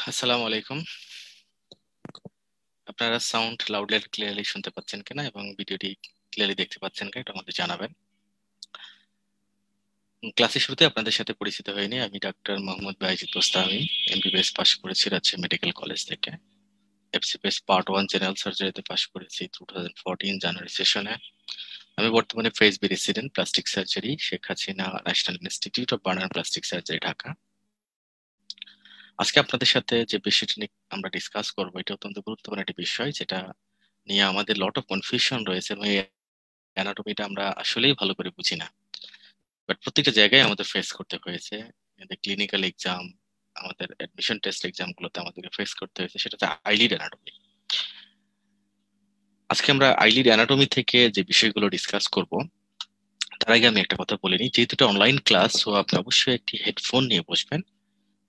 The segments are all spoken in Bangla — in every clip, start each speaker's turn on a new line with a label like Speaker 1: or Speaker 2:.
Speaker 1: আসসালামু আলাইকুম। আপনারা সাউন্ড লাউডলি এন্ড ক্লিয়ারলি শুনতে পাচ্ছেন কিনা এবং ভিডিওটি ক্লিয়ারলি দেখতে পাচ্ছেন কিনা এটা আমাদের জানাবেন। ক্লাসের শুরুতে আপনাদের সাথে পরিচিত হয়নি, আমি ডাক্তার মোহাম্মদ বাইজিদ বোস্তামি, এমবিবিএস পাশ করেছি রাজশাহী মেডিকেল কলেজ থেকে। এফসিপিএস পার্ট 1 জেনারেল সার্জারিতে পাশ করেছি 2014 জানুয়ারি সেশনে। আমি বর্তমানে ফেসবি resident plastic surgery, Sheikh Hasina national institute of burn plastic surgery, Dhaka. আজকে আপনাদের সাথে যে বিষয়টি নিয়ে আমরা ডিসকাস করবো এটা অত্যন্ত গুরুত্বপূর্ণ একটি বিষয়, যেটা নিয়ে আমাদের লট অফ কনফিউশন রয়েছে এবং এই অ্যানাটমিটা আমরা আসলেই ভালো করে বুঝি না, বাট প্রত্যেকটা জায়গায় আমাদের ফেস করতে হয়েছে। ক্লিনিক্যাল এক্সাম, আমাদের অ্যাডমিশন টেস্ট এক্সাম গুলোতে আমাদেরকে ফেস করতে হয়েছে, সেটা হচ্ছে আইলিড অ্যানাটমি। আজকে আমরা আইলিড অ্যানাটমি থেকে যে বিষয়গুলো ডিসকাস করব তার আগে আমি একটা কথা বলে নিই, যেহেতু এটা অনলাইন ক্লাস, তো আপনি অবশ্যই একটি হেডফোন নিয়ে বসবেন।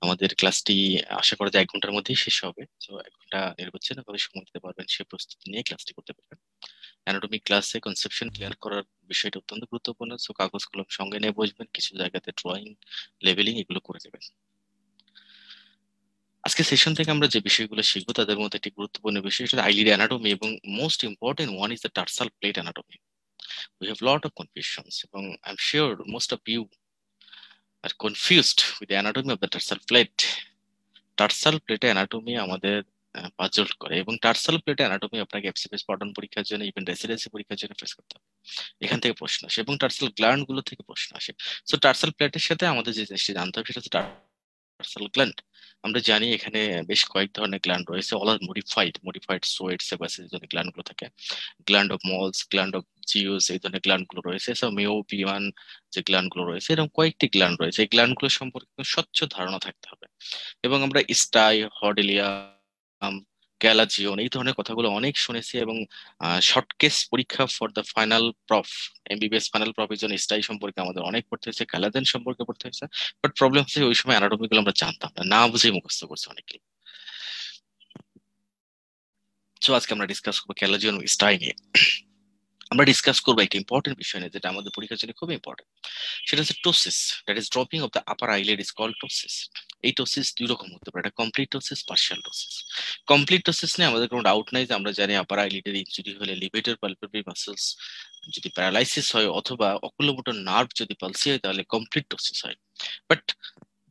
Speaker 1: আমাদের ক্লাসটি আশা করা যায় 1 ঘন্টার মধ্যেই শেষ হবে, তো 1 ঘন্টা নির্বাচনে ভাবে সময় দিতে পারবেন, সে প্রস্তুতি নিয়ে ক্লাসটি করতে পারবেন। অ্যানাটমি ক্লাসে কনসেপশন ক্লিয়ার করার বিষয়টা অত্যন্ত গুরুত্বপূর্ণ, সো কাগজ কলম সঙ্গে নিয়ে বসবেন, কিছু জায়গাতে ড্রয়িং, লেবেলিং এগুলো করে দেবেন। আজকে সেশন থেকে আমরা যে বিষয়গুলো শিখবো তাদের মধ্যে একটি গুরুত্বপূর্ণ বিষয় সেটা আইলিড অ্যানাটমি, এবং most important one is the tarsal plate anatomy. We have lot of confusions এবং I am sure most of you are confused with the anatomy of the tarsal plate. Tarsal প্লেটে অ্যানাটমি আমাদের পাজল করে, এবং টার্সাল প্লেটে অ্যানাটমি আপনাকে এফসিপিএস পঠন পরীক্ষার জন্য, ইভেন রেসিডেন্সি পরীক্ষার জন্য ফেস করতে হবে। এখান থেকে প্রশ্ন আসে এবং টার্সাল গ্ল্যান্ড গুলো থেকে প্রশ্ন আসে। সো টার্সাল প্লেটের সাথে আমাদের যে জিনিসটি জানতে হবে সেটা হচ্ছে টার্সাল গ্ল্যান্ড। আমরা জানি এখানে বেশ কয়েক ধরনের গ্ল্যান্ড রয়েছে, all are modified sweat sebaceous যে গ্ল্যান্ড গুলো থাকে, gland of Moll's, gland of Zeis, এই ধরনের গ্ল্যান্ড গুলো রয়েছে। সব মেওপিয়ান যে গ্ল্যান্ড গুলো রয়েছে, এরকম কয়েকটি গ্ল্যান্ড রয়েছে। এই গ্ল্যান্ড গুলো সম্পর্কে স্বচ্ছ ধারণা থাকতে হবে। এবং আমরা স্টাই, হর্ডেলিয়াম, ক্যালাজিওন এই ধরনের কথাগুলো অনেক শুনেছি, এবং শর্ট কেস পরীক্ষা for the final prof, MBBS final প্রফের জন্য স্টাই সম্পর্কে আমাদের অনেক পড়তে হয়েছে, ক্যালাজেন সম্পর্কে পড়তে হয়েছে। বাট প্রবলেম হচ্ছে ওই সময় অ্যানাটমি গুলো আমরা জানতাম না, না বুঝেই মুখস্থ করছে অনেকে। তো আজকে আমরা ডিসকাস করবো ক্যালাজিওন ও স্টাই নিয়ে। আমরা ডিসকাস করবো একটা ইম্পর্টেন্ট বিষয় নিয়ে, যেটা আমাদের পরীক্ষার জন্য খুব ইম্পর্টেন্ট। সেটা হচ্ছে ptosis, that is drooping of the upper eyelid is called ptosis. এই টোসিস 2 রকম হতে পারে, একটা complete ptosis, partial ptosis. Complete ptosis নিয়ে আমাদের কোনো ডাউট নাই, যে আমরা জানি আপার আইলিডের ইনজুরি হলে লিভেটর পালপেবরি মাসলস যদি প্যারালাইসিস হয় অথবা অকুলোমোটর নার্ভ যদি পালসি হয় তাহলে কমপ্লিট টোসিস হয়। But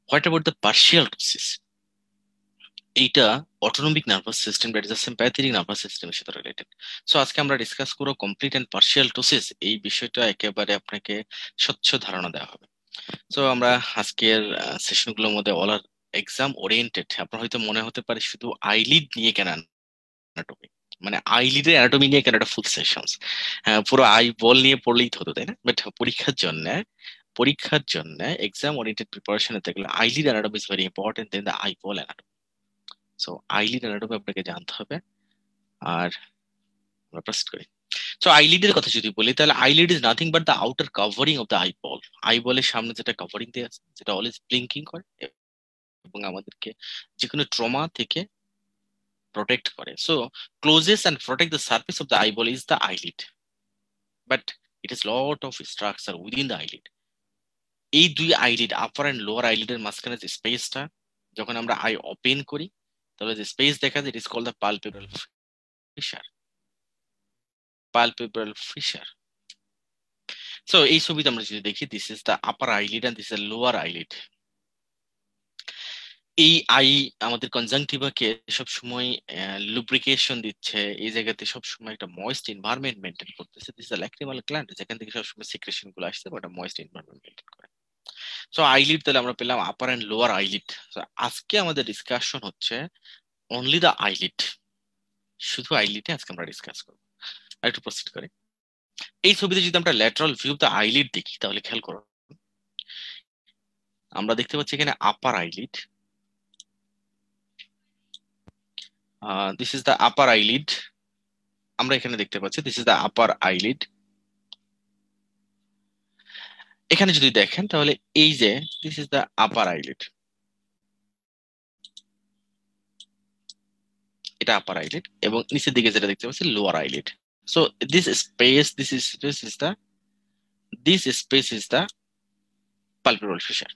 Speaker 1: what about the partial ptosis? এইটা autonomic nervous system, that is the sympathetic nervous সিস্টেমের সাথে রিলেটেড। সো আজকে আমরা ডিসকাস করব কমপ্লিট এন্ড পার্শিয়াল টোসিস, এই বিষয়টা একেবারে আপনাকে স্বচ্ছ ধারণা দেওয়া হবে। সো আমরা আজকের সেশনগুলোর মধ্যে অল আর এক্সাম ওরিয়েন্টেড। আপনার হয়তো মনে হতে পারে শুধু আইলিড নিয়ে কেন অ্যানাটমি, মানে আইলিডের অ্যানাটমি নিয়ে কেন একটা ফুল সেশনস, হ্যাঁ পুরো আই বল নিয়ে পড়লেই তো হতো, তাই না? বাট পরীক্ষার জন্য এক্সাম ওরিয়েন্টেড প্রিপারেশনে থাকলে eyelid anatomy is very important then the eyeball anatomy. So eyelid anatomy আপনাকে জানতে হবে। আর আমরা প্রসিড করি। সো আইলিডের কথা যদি বলি তাহলে eyelid is nothing but the outer covering of the eyeball. আইবলের সামনে যেটা কভারিং দেওয়া আছে, যেটা অলওয়েজ ব্লিঙ্কিং করে এবং আমাদেরকে যে কোনো ট্রমা থেকে প্রোটেক্ট করে। So clauses and protect the surface of the eyeball is the eyelid, but it is lot of structure within the eyelid. এই দুই আইলিড, আপার অ্যান্ড লোয়ার আইলিডের মাঝখানে যে স্পেসটা, যখন আমরা আই ওপেন করি তাহলে যে স্পেস দেখা যায়, it is called the palpebral fissure. Palpebral fissure. So এই ছবিতে আমরা যদি দেখি, this is the upper eyelid and this is lower eyelid. এই আই আমাদের কনজাংটিভাকে সব সময় লুব্রিকেশন দিচ্ছে, এই জায়গাতে সব সময় একটা ময়েস্ট এনভায়রনমেন্ট মেইনটেইন করতেছে। This is the lacrimal gland, যেখান থেকে সব সময় সিক্রেশন গুলো আসছে, ওটা ময়েস্ট এনভায়রনমেন্ট মেইনটেইন করে। সো আইলিড তাহলে আমরা পেলাম আপার এন্ড লোয়ার আইলিড। আজকে আমাদের ডিসকাশন হচ্ছে অনলি দ্য আইলিড, শুধু আইলিডে আজকে আমরা ডিসকাস করবো। আর একটু প্রসিড করি। এই ছবিতে যদি আমরা ল্যাটারাল ভিউ দ্য আইলিড দেখি তাহলে খেয়াল করো, আমরা দেখতে পাচ্ছি এখানে upper eyelid, this is the upper eyelid. আমরা এখানে দেখতে পাচ্ছি this is the upper eyelid. এখানে যদি দেখেন তাহলে এই যে this is the upper eyelid, এটা আপার আইলিড, এবং নিচের দিকে যেটা দেখতে পাচ্ছি lower eyelid. So this space is the palpebral fissure.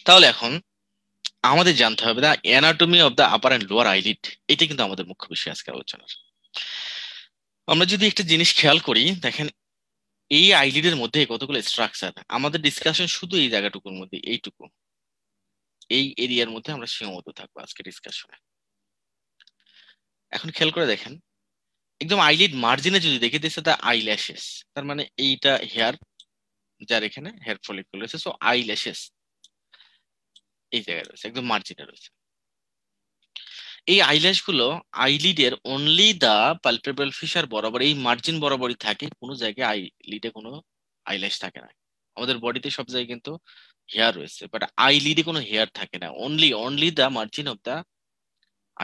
Speaker 1: তাহলে এখন আমাদের জানতে হবে the anatomy of the upper and lower eyelid. এটা কিন্তু আমাদের মুখ্য বিষয় আজকে আলোচনার। আমরা যদি একটা জিনিস খেয়াল করি, দেখেন এই আইলিডের মধ্যে কতগুলো স্ট্রাকচার। আমাদের ডিসকাশন শুধু এই জায়গাটুকুর মধ্যে, এইটুকু এই এরিয়ার মধ্যে আমরা সীমাবদ্ধ থাকবো আজকে ডিসকাশনে। এখন খেয়াল করে দেখেন, একদম আইলিড মার্জিনে যদি দেখে দিচ্ছে দ্য আইল্যাশেস, তার মানে এইটা হেয়ার, যার এখানে হেয়ার ফলিকল রয়েছে, সো আইল্যাশেস এই জায়গায় রয়েছে, একদম মার্জিনে রয়েছে। এই আইল্যাশ গুলো আইলিডের অনলি দা পালপেবল ফিশার বরাবর, এই মার্জিন বরাবরই থাকে, কোনো জায়গায় আইলিডে কোনো আইল্যাশ থাকে না। আমাদের বডিতে সব জায়গায় কিন্তু হেয়ার রয়েছে, বাট আইলিডে কোনো হেয়ার থাকে না, only only the margin of the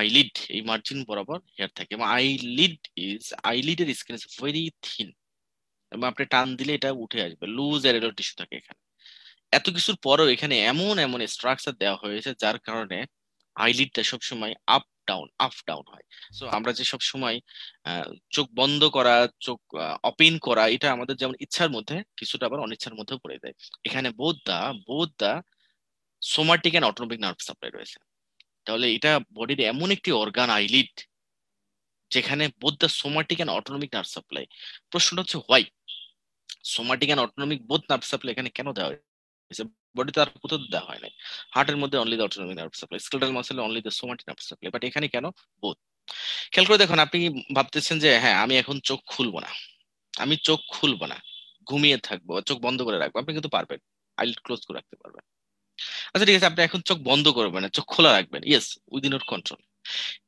Speaker 1: eyelid, এই মার্জিন বরাবর হেয়ার থাকে। এবং আইলিডের স্কিন ইজ ভেরি থিন, এবং আপনি টান দিলে এটা উঠে আসবে, লুজ এর টিস্যু থাকে এখানে। এত কিছুর পরেও এখানে এমন এমন স্ট্রাকচার দেওয়া হয়েছে যার কারণে আইলিডটা সবসময় আপ ডাউন আপ ডাউন হয়। সো আমরা যে সব সময় চোখ বন্ধ করা, চোখ ওপেন করা, এটা আমাদের যেমন ইচ্ছার মধ্যে, কিছুটা আবার অনিচ্ছার মধ্যে পড়ে যায়। এখানে both the somatic and autonomic nerve supply রয়েছে। তাহলে এটা বডির এমন একটি অর্গান আইলিড যেখানে both the somatic and autonomic nerve supply. প্রশ্নটা হচ্ছে why somatic and autonomic both nerve supply এখানে কেন দেওয়া হয়েছে? বডিতে আর কোথাও দেওয়া হয় নাই। হার্টের মধ্যে only the autonomic nerve supply, skeletal muscle only the somatic nerve supply, but এখানে কেন বোথ? খেয়াল করে দেখুন, আপনি ভাবতেছেন যে হ্যাঁ আমি এখন চোখ খুলবো না, আমি চোখ খুলবো না, ঘুমিয়ে থাকবো, চোখ বন্ধ করে রাখবো, আপনি কিন্তু পারবেন, আইলিড ক্লোজ করে রাখতে পারবেন। আচ্ছা ঠিক আছে, আপনি এখন চোখ বন্ধ করবেন না, চোখ খোলা রাখবেন, ইয়েস, উইদিন ইউর কন্ট্রোল।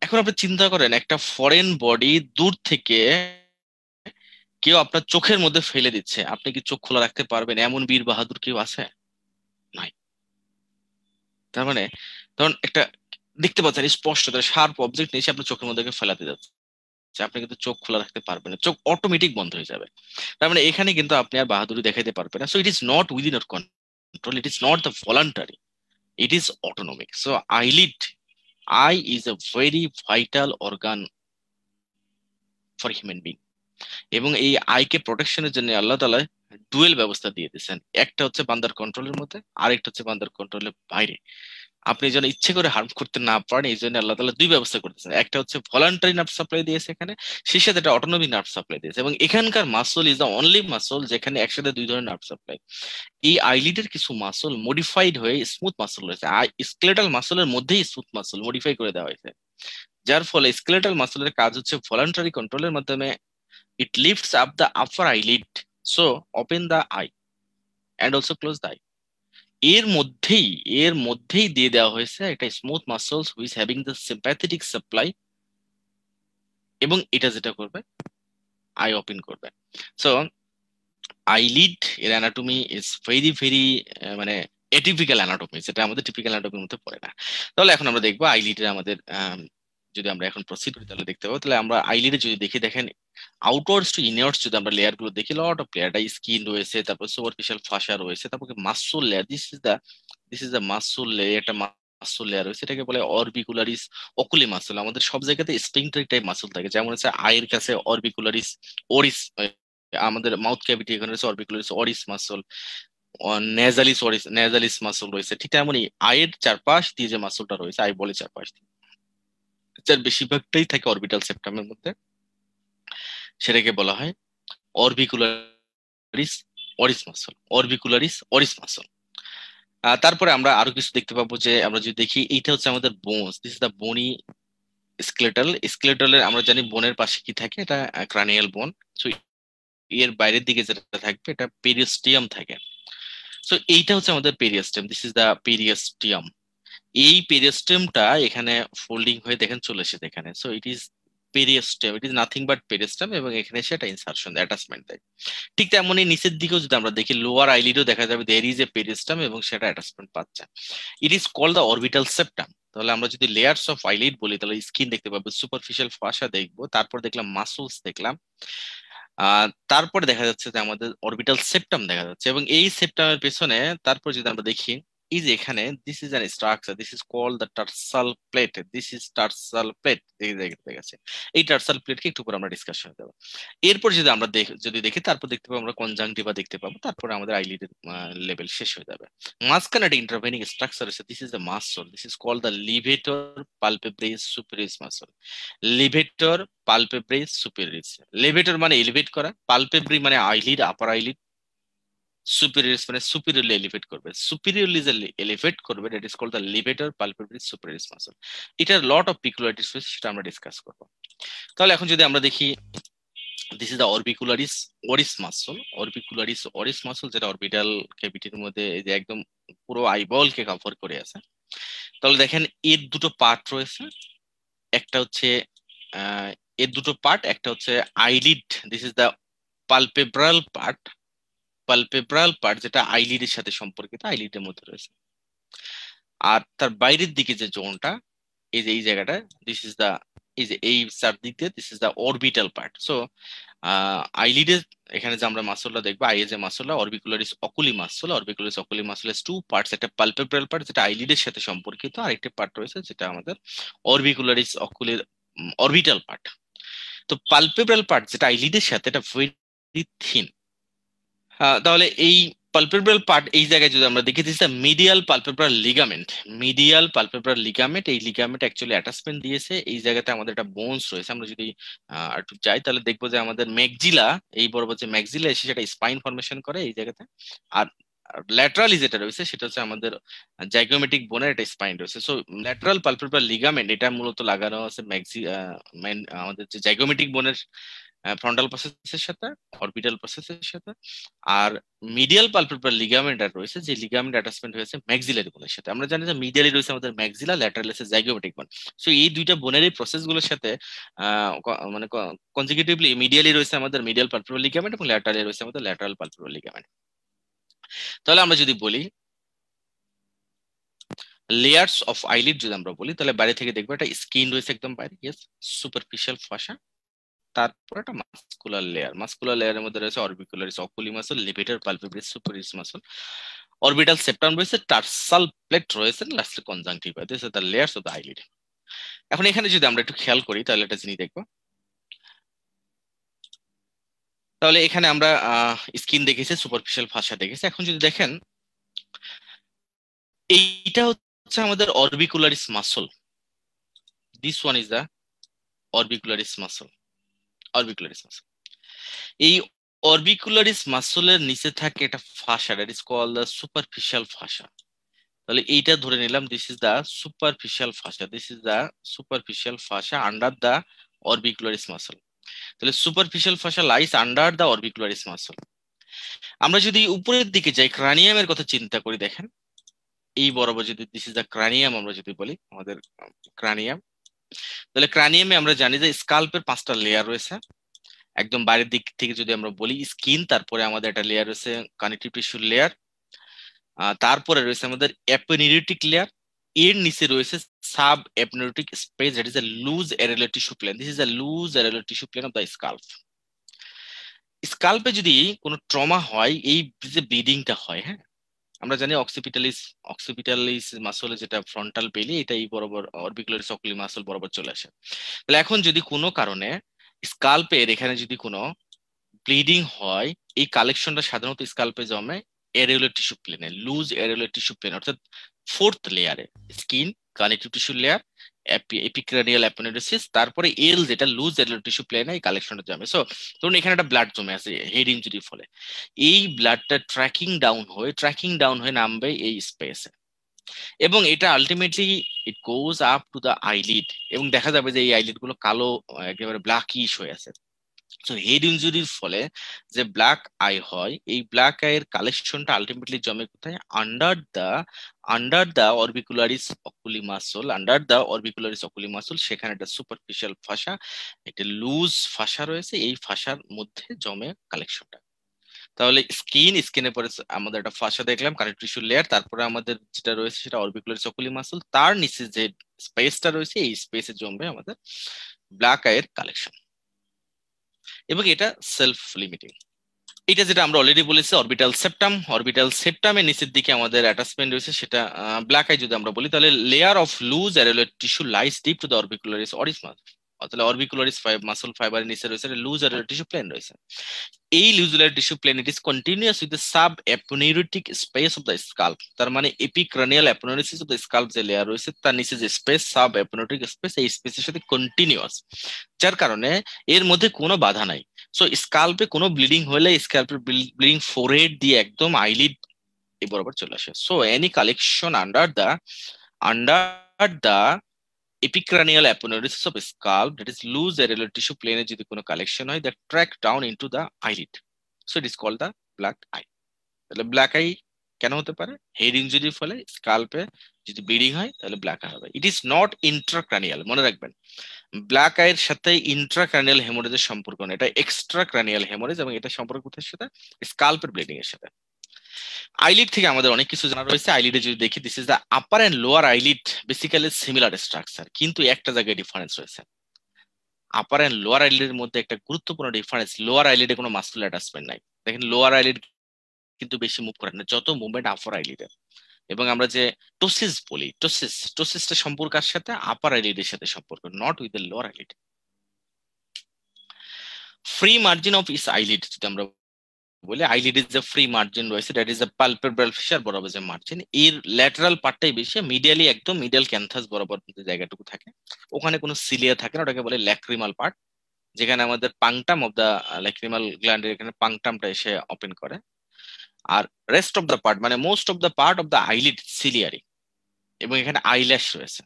Speaker 1: এখন আপনি চিন্তা করেন, একটা ফরেন বডি দূর থেকে কেউ আপনার চোখের মধ্যে ফেলে দিচ্ছে, আপনি কি চোখ খোলা রাখতে পারবেন? এমন বীর বাহাদুর কেউ আছে? নাই। তার মানে ধরুন একটা দেখতে পাচ্ছেন স্পষ্ট, শার্প অবজেক্ট নিয়ে এসে আপনার চোখের মধ্যে ফেলাতে যাচ্ছে, আপনি কিন্তু চোখ খোলা রাখতে পারবেন না, চোখ অটোমেটিক বন্ধ হয়ে যাবে। তার মানে এখানে কিন্তু আপনি আর বাহাদুরি দেখাইতে পারবেন না। So it is not within your control, it is not the voluntary, it is autonomic. So eyelid, I is a very vital organ for human being. এবং এই আইকে প্রোটেকশনের জন্য আল্লাহ তাআলা ডুয়েল ব্যবস্থা দিয়ে দিয়েছেন, একটা হচ্ছে বান্দার কন্ট্রোলের মধ্যে, আরেকটা হচ্ছে বান্দার কন্ট্রোলের বাইরে। আপনি যেন ইচ্ছে করে হার্ম করতে না পারেন, এই জন্য আল্লাহ তাআলা দুই ব্যবস্থা করতেছেন, একটা হচ্ছে ভলান্টারি নার্ভ সাপ্লাই দিয়েছে এখানে, সেই সাথে একটা অটোনমিক নার্ভ সাপ্লাই দিয়েছে। এবং এখানকার muscle is the only muscle যেখানে একসাথে দুই ধরনের নার্ভ সাপ্লাই। এই আইলিডের কিছু মাসল মডিফাইড হয়ে স্মুথ মাসল রয়েছে, স্কেলেটাল মাসলের মধ্যেই স্মুথ মাসল মডিফাই করে দেওয়া হয়েছে, যার ফলে স্কেলেটাল মাসলের কাজ হচ্ছে ভলান্টারি কন্ট্রোলের মাধ্যমে it lifts up the upper eyelid, so open the eye and also close the eye. এর মধ্যেই এর মধ্যেই দিয়ে দেওয়া হয়েছে একটা smooth muscles which having the sympathetic supply, এবং এটা যেটা করবে আই ওপেন করবে। সো আইলিড এর অ্যানাটমি ইজ ভেরি ভেরি মানে এটিপিক্যাল অ্যানাটমি, যেটা আমাদের টিপিক্যাল অ্যানাটমির মধ্যে পড়ে না। তাহলে এখন আমরা দেখবো আইলিডের আমাদের যদি আমরা এখন প্রসিড করি তাহলে দেখতে পাবো। তাহলে আমরা আইলিডে যদি দেখি, দেখেন আউটওয়ার্ডস টু ইনওয়ার্ডস যদি আমরা লেয়ার গুলো দেখি, লট অফ লেয়ার, স্কিন রয়েছে, তারপর সুপারফিশিয়াল ফাসা রয়েছে, তারপর muscle layer, this is the muscle layer, একটা মাসল লেয়ার রয়েছে, এটাকে বলে অরবিকুলারিস অকুলি মাসল। আমাদের সব জায়গাতে স্পিংটারি টাইপ মাসল থাকে, যেমন হচ্ছে আয়ের কাছে অরবিকুলারিস ওরিস, আমাদের মাউথ ক্যাভিটি এখানে রয়েছে অরবিকুলারিস অরিস মাসল, নেজালিস মাসল রয়েছে। ঠিক তেমনই আয়ের চারপাশ দিয়ে যে মাসলটা রয়েছে, আই বলে চারপাশ দিয়ে, যার বেশিরভাগটাই থাকে অরবিটাল সেপ্টামের মধ্যে, সেটাকে বলা হয় অরবিকুলারিস অরিস মাসল, অরবিকুলারিস অরিস মাসল। তারপরে আমরা আরো কিছু দেখতে পাবো, যে আমরা যদি দেখি এইটা হচ্ছে আমাদের বোনস, দিস ইজ দা বনি স্কেলেটালের আমরা জানি বোনের পাশে কি থাকে, এটা ক্রানিয়াল বোন। সো এর বাইরের দিকে যেটা থাকবে এটা পেরিস্টিয়াম থাকে। সো এইটা হচ্ছে আমাদের পেরিয়াস্টেম, দিস ইজ দা পেরিয়াস্টিয়াম। এই পেরিয়াস্টেমটা এখানে ফোল্ডিং হয়ে দেখেন চলে এসেছে এখানে, so it is periosteum, it is nothing but periosteum, এবং এখানে সেটা ইনসারশন অ্যাটাচমেন্ট দেয়। ঠিক তেমনই নিচের দিকেও যদি আমরা দেখি, লোয়ার আইলিডও দেখা যাবে দেয়ার ইজ এ পেরিয়াস্টেম, এবং সেটা অ্যাটাচমেন্ট পাচ্ছে। It is called the orbital septum. তাহলে আমরা যদি লেয়ার্স অফ আইলিড বলি, তাহলে স্কিন দেখতে পাবো, সুপারফিশিয়াল ফাসা দেখবো, তারপর দেখলাম মাসলস দেখলাম, তারপরে দেখা যাচ্ছে যে আমাদের অরবিটাল সেপ্টাম দেখা যাচ্ছে, এবং এই সেপ্টামের পেছনে তারপর যদি আমরা দেখি এই যে এখানে this is an structure, this is called the tarsal plate, this is tarsal plate. দেখতে গেছে এই টার্সাল প্লেটকে একটু পরে আমরা ডিসকাশন দেবো। এরপর যদি আমরা যদি দেখি তারপর দেখতে পাবো আমরা কনজাংটিভা দেখতে পাবো, তারপরে আমাদের আইলিডের লেভেল শেষ হয়ে যাবে। মাঝখানে একটা ইন্টারভেনিং স্ট্রাকচার আছে, this is the muscle, this is called the levator palpebrae superioris muscle. Levator palpebrae superioris, levator মানে এলিভেট করা, পালপেব্রি মানে আইলিড, আপার আইলিড, সুপিরিয়রিস মানে সুপিরিয়রলি এলিভেট করবে, সুপিরিয়রলি যে এলিভেট করবে that is called the levator palpebrae superioris muscle. এটার লট অফ পিকুলারিটিস রয়েছে, সেটা আমরা ডিসকাস করবো। তাহলে এখন যদি আমরা দেখি this is the orbicularis oris muscle, orbicularis oris muscle যেটা অরবিটাল ক্যাভিটির মধ্যে এই যে একদম পুরো আইবলকে কভার করে আছে। তাহলে দেখেন এর দুটো পার্ট রয়েছে, একটা হচ্ছে এর দুটো পার্ট, একটা হচ্ছে eyelid, this is the palpebral part, palpebral part যেটা আইলিডের সাথে সম্পর্কিত, আইলিডের মধ্যে রয়েছে। আর তার বাইরের দিকে যে জোনটা, এই যে এই জায়গাটা, দিস ইজ দা, এই যে এই চারদিক দিয়ে this is the orbital part. So আইলিডের এখানে যে আমরা মাসলটা দেখবো, আই যে মাসলটা orbicularis oculi muscle, orbicularis oculi মাসলের টু পার্টস, একটা পালপেব্রাল পার্ট যেটা আইলিডের সাথে সম্পর্কিত, আর একটা পার্ট রয়েছে যেটা আমাদের অরবিকুলারিস অকুলির অরবিটাল পার্ট। তো পালপেব্রাল পার্ট যেটা আইলিডের সাথে, এটা ভেরি থিন। তাহলে এই পালপেব্রাল পার্ট এই জায়গায় যদি আমরা দেখি, this the medial palpebral ligament, medial palpebral ligament, এই লিগামেন্ট অ্যাকচুয়ালি অ্যাটাচমেন্ট দিয়েছে এই জায়গাতে আমাদের একটা বোনস রয়েছে। আমরা যদি একটু যাই তাহলে দেখবো যে আমাদের ম্যাগজিলা, এই বরাবর যে ম্যাগজিলা এসে সেটা স্পাইন ফরমেশন করে এই জায়গাতে। আর ল্যাটারালি যেটা রয়েছে সেটা হচ্ছে আমাদের জাইগোমেটিক বোনের একটা স্পাইন রয়েছে। সো ল্যাটারাল পালপেব্রাল লিগামেন্ট এটা মূলত লাগানো আছে আমাদের যে জাইগোমেটিক বোনের ফ্রন্টাল প্রসেসের সাথে, অরবিটাল প্রসেসের সাথে। আর মিডিয়াল পালপেব্রাল লিগামেন্ট রয়েছে, যে লিগামেন্ট অ্যাটাচমেন্ট হয়েছে ম্যাক্সিলারি বোনের সাথে। আমরা জানি যে মিডিয়ালি রয়েছে আমাদের ম্যাক্সিলা, ল্যাটারালি আছে জাইগোমেটিক বোন। সো এই দুইটা বোনের এই প্রসেস গুলোর সাথে মানে কনজিকিউটিভলি মিডিয়ালি রয়েছে আমাদের মিডিয়াল পালপেব্রাল লিগামেন্ট এবং ল্যাটারালি রয়েছে আমাদের ল্যাটারাল পালপেব্রাল লিগামেন্ট। তাহলে আমরা যদি বলি লেয়ার্স অফ আইলিড যদি আমরা বলি, তাহলে বাইরে থেকে দেখবো একটা স্কিন রয়েছে একদম বাইরে, ইয়েস, সুপারফিশিয়াল ফাসা। তারপর একটা মাস্কুলার লেয়ার, মাস্কুলার লেয়ারের মধ্যে রয়েছে orbicularis oculi muscle, levator palpebrae superioris muscle, orbital septum রয়েছে, টার্সাল প্লেট রয়েছে, লাস্টে conjunctiva. This are the layers of the eyelid. এখন এখানে যদি আমরা একটু খেয়াল করি তাহলে একটা জিনিস দেখবো। তাহলে এখানে আমরা স্কিন দেখেছি, সুপারফিশিয়াল ফাসা দেখেছি। এখন যদি দেখেন এইটা হচ্ছে আমাদের orbicularis muscle, this one is the orbicularis muscle, orbicularis muscle. এই অরবিকুলারিস মাসলের নিচে থাকে একটা fascia, that is called the superficial fascia. তাহলে এইটা ধরে নিলাম this is the superficial fascia, this is the superficial fascia under the orbicularis muscle. তাহলে superficial fascia lies under the orbicularis muscle. আমরা যদি উপরের দিকে যাই, ক্রানিয়ামের কথা চিন্তা করি, দেখেন এই বরাবর যদি দিস ইজ দা ক্রানিয়াম আমরা যদি বলি, আমাদের ক্রানিয়াম, তাহলে ক্রানিয়ামে আমরা জানি যে স্কাল্পের 5টা লেয়ার রয়েছে। একদম বাইরের দিক থেকে যদি আমরা বলি স্কিন, তারপরে আমাদের একটা লেয়ার রয়েছে কানেকটিভ টিস্যুর লেয়ার, তারপরে রয়েছে আমাদের অ্যাপেনিউরিটিক লেয়ার, এর নিচে রয়েছে sub aponeurotic space, that is a loose areolar tissue plane, this is a loose areolar tissue plane of the scalp. স্কাল্পে যদি কোনো ট্রমা হয়, এই যে ব্লিডিংটা হয়, হ্যাঁ, আমরা জানি অক্সিপিটালিস মাসলে যেটা ফ্রন্টাল বেলি, এটা এই বরাবর অরবিকুলারিস অকুলি মাসল বরাবর চলে আসে। তাহলে এখন যদি কোনো কারণে স্কাল্পের এখানে যদি কোনো ব্লিডিং হয়, এই কালেকশনটা সাধারণত স্কাল্পে জমে এরিওলার টিস্যু প্লেনে, লুজ এরিওলার টিস্যু প্লেন, অর্থাৎ 4th লেয়ারে, স্কিন, কানেকটিভ টিস্যু লেয়ার, এপিক্রানিয়াল অ্যাপেন্ডিসিস, তারপরে এল যেটা লুজ এরিওলার টিস্যু প্লেনে এই কালেকশনটা জমে। সো ধরুন এখানে একটা ব্লাড জমে আছে হেড ইনজুরির ফলে, এই ব্লাডটা ট্র্যাকিং ডাউন হয়ে নামবে এই স্পেসে, এবং এটা ultimately it goes up to the eyelid, এবং দেখা যাবে যে এই আইলিড গুলো কালো, একেবারে ব্ল্যাকিশ হয়ে আছে। তো হেড ইনজুরির ফলে যে ব্ল্যাক আই হয়, এই ব্ল্যাক আইয়ের কালেকশনটা আলটিমেটলি জমে কোথায়, under the orbicularis oculi muscle, under the orbicularis oculi muscle. সেখানে একটা সুপারফিশিয়াল ফাসা, একটা লুজ ফাসা রয়েছে, এই ফাসার মধ্যে জমে কালেকশনটা। তাহলে স্কিনের পরে আমাদের একটা ফাসা দেখলাম, কানেকটিভ টিস্যু লেয়ার, তারপরে আমাদের যেটা রয়েছে সেটা অরবিকুলারিস অকুলি মাসল, তার নিচে যে স্পেসটা রয়েছে এই স্পেসে জমবে আমাদের ব্ল্যাক আইয়ের কালেকশন, এবং এটা সেলফ লিমিটিং। এটা যেটা আমরা অলরেডি বলেছি অরবিটাল সেপ্টামের নিচের দিকে আমাদের অ্যাটাচমেন্ট রয়েছে, সেটা ব্ল্যাক আই যদি আমরা বলি, তাহলে layer of loose areolar tissue lies deep to the orbicularis oris muscle. তাহলে অরবিকুলারিস মাসল ফাইবারের নিচে রয়েছে লুজ অ্যারেওলেট টিস্যু প্লেন রয়েছে। এই loose areolar tissue plane it is continuous with the sub aponeurotic space of the scalp. তার মানে epicranial aponeurosis of the scalp যে লেয়ার রয়েছে তার নিচে যে স্পেস, সাব অ্যাপোনেউরিটিক স্পেস, এই স্পেসের সাথে কন্টিনিউয়াস, যার কারণে এর মধ্যে কোনো বাধা নাই। সো স্কাল্পে কোনো ব্লিডিং হলে স্কাল্পের ব্লিডিং ফোরহেড দিয়ে একদম আইলিড এই বরাবর চলে আসে। So any collection under the epicranial aponeurosis of scalp, that is loose areolar tissue plane যদি কোনো কালেকশন হয় that track down into the eyelid, so it is called the black eye. তাহলে ব্ল্যাক আই কেন হতে পারে? হেড ইনজুরির ফলে স্কাল্পে যদি ব্লিডিং হয় তাহলে ব্ল্যাক আই হবে। ইট ইজ নট ইন্ট্রাক্রানিয়াল, মনে রাখবেন ব্ল্যাক আইয়ের সাথে ইন্ট্রাক্রানিয়াল হেমোরেজের সম্পর্ক নেই, এটা এক্সট্রাক্রানিয়াল হেমোরেজ, এবং এটা সম্পর্ক কোথায় সাথে? স্কাল্পের ব্লিডিং এর সাথে। আইলিড থেকে আমাদের অনেক কিছু জানা রয়েছে। আইলিডে যদি দেখি, this is the upper and lower eyelid basically similar structure, কিন্তু একটা জায়গায় ডিফারেন্স রয়েছে। আপার এন্ড লোয়ার আইলিডের মধ্যে একটা গুরুত্বপূর্ণ ডিফারেন্স, লোয়ার আইলিডে কোনো মাসকুলার অ্যাটাচমেন্ট নাই। দেখেন লোয়ার আইলিড কিন্তু বেশি মুভ করে না, যত মুভমেন্ট আপার আইলিডে। এবং আমরা যে টোসিস বলি, টোসিসটা সম্পর্ক কার সাথে? আপার আইলিডের সাথে সম্পর্ক, not with the lower eyelid. Free margin of is eyelid যদি আমরা বলে, আইলিডের যে ফ্রি মার্জিন রয়েছে that is the palpebral fissure বরাবর যে মার্জিন, এর ল্যাটারাল পার্টটাই বেশি, মিডিয়ালি একদম মিডিয়াল ক্যান্থাস বরাবর যে জায়গাটুকু থাকে ওখানে কোনো সিলিয়া থাকে না, ওটাকে বলে ল্যাক্রিমাল পার্ট, যেখানে আমাদের পাংটাম অফ দা ল্যাক্রিমাল গ্ল্যান্ডের এখানে পাংটামটা এসে ওপেন করে। আর রেস্ট অফ দা পার্ট মানে most of the part of the eyelid ciliary, এবং এখানে আইল্যাশ রয়েছে।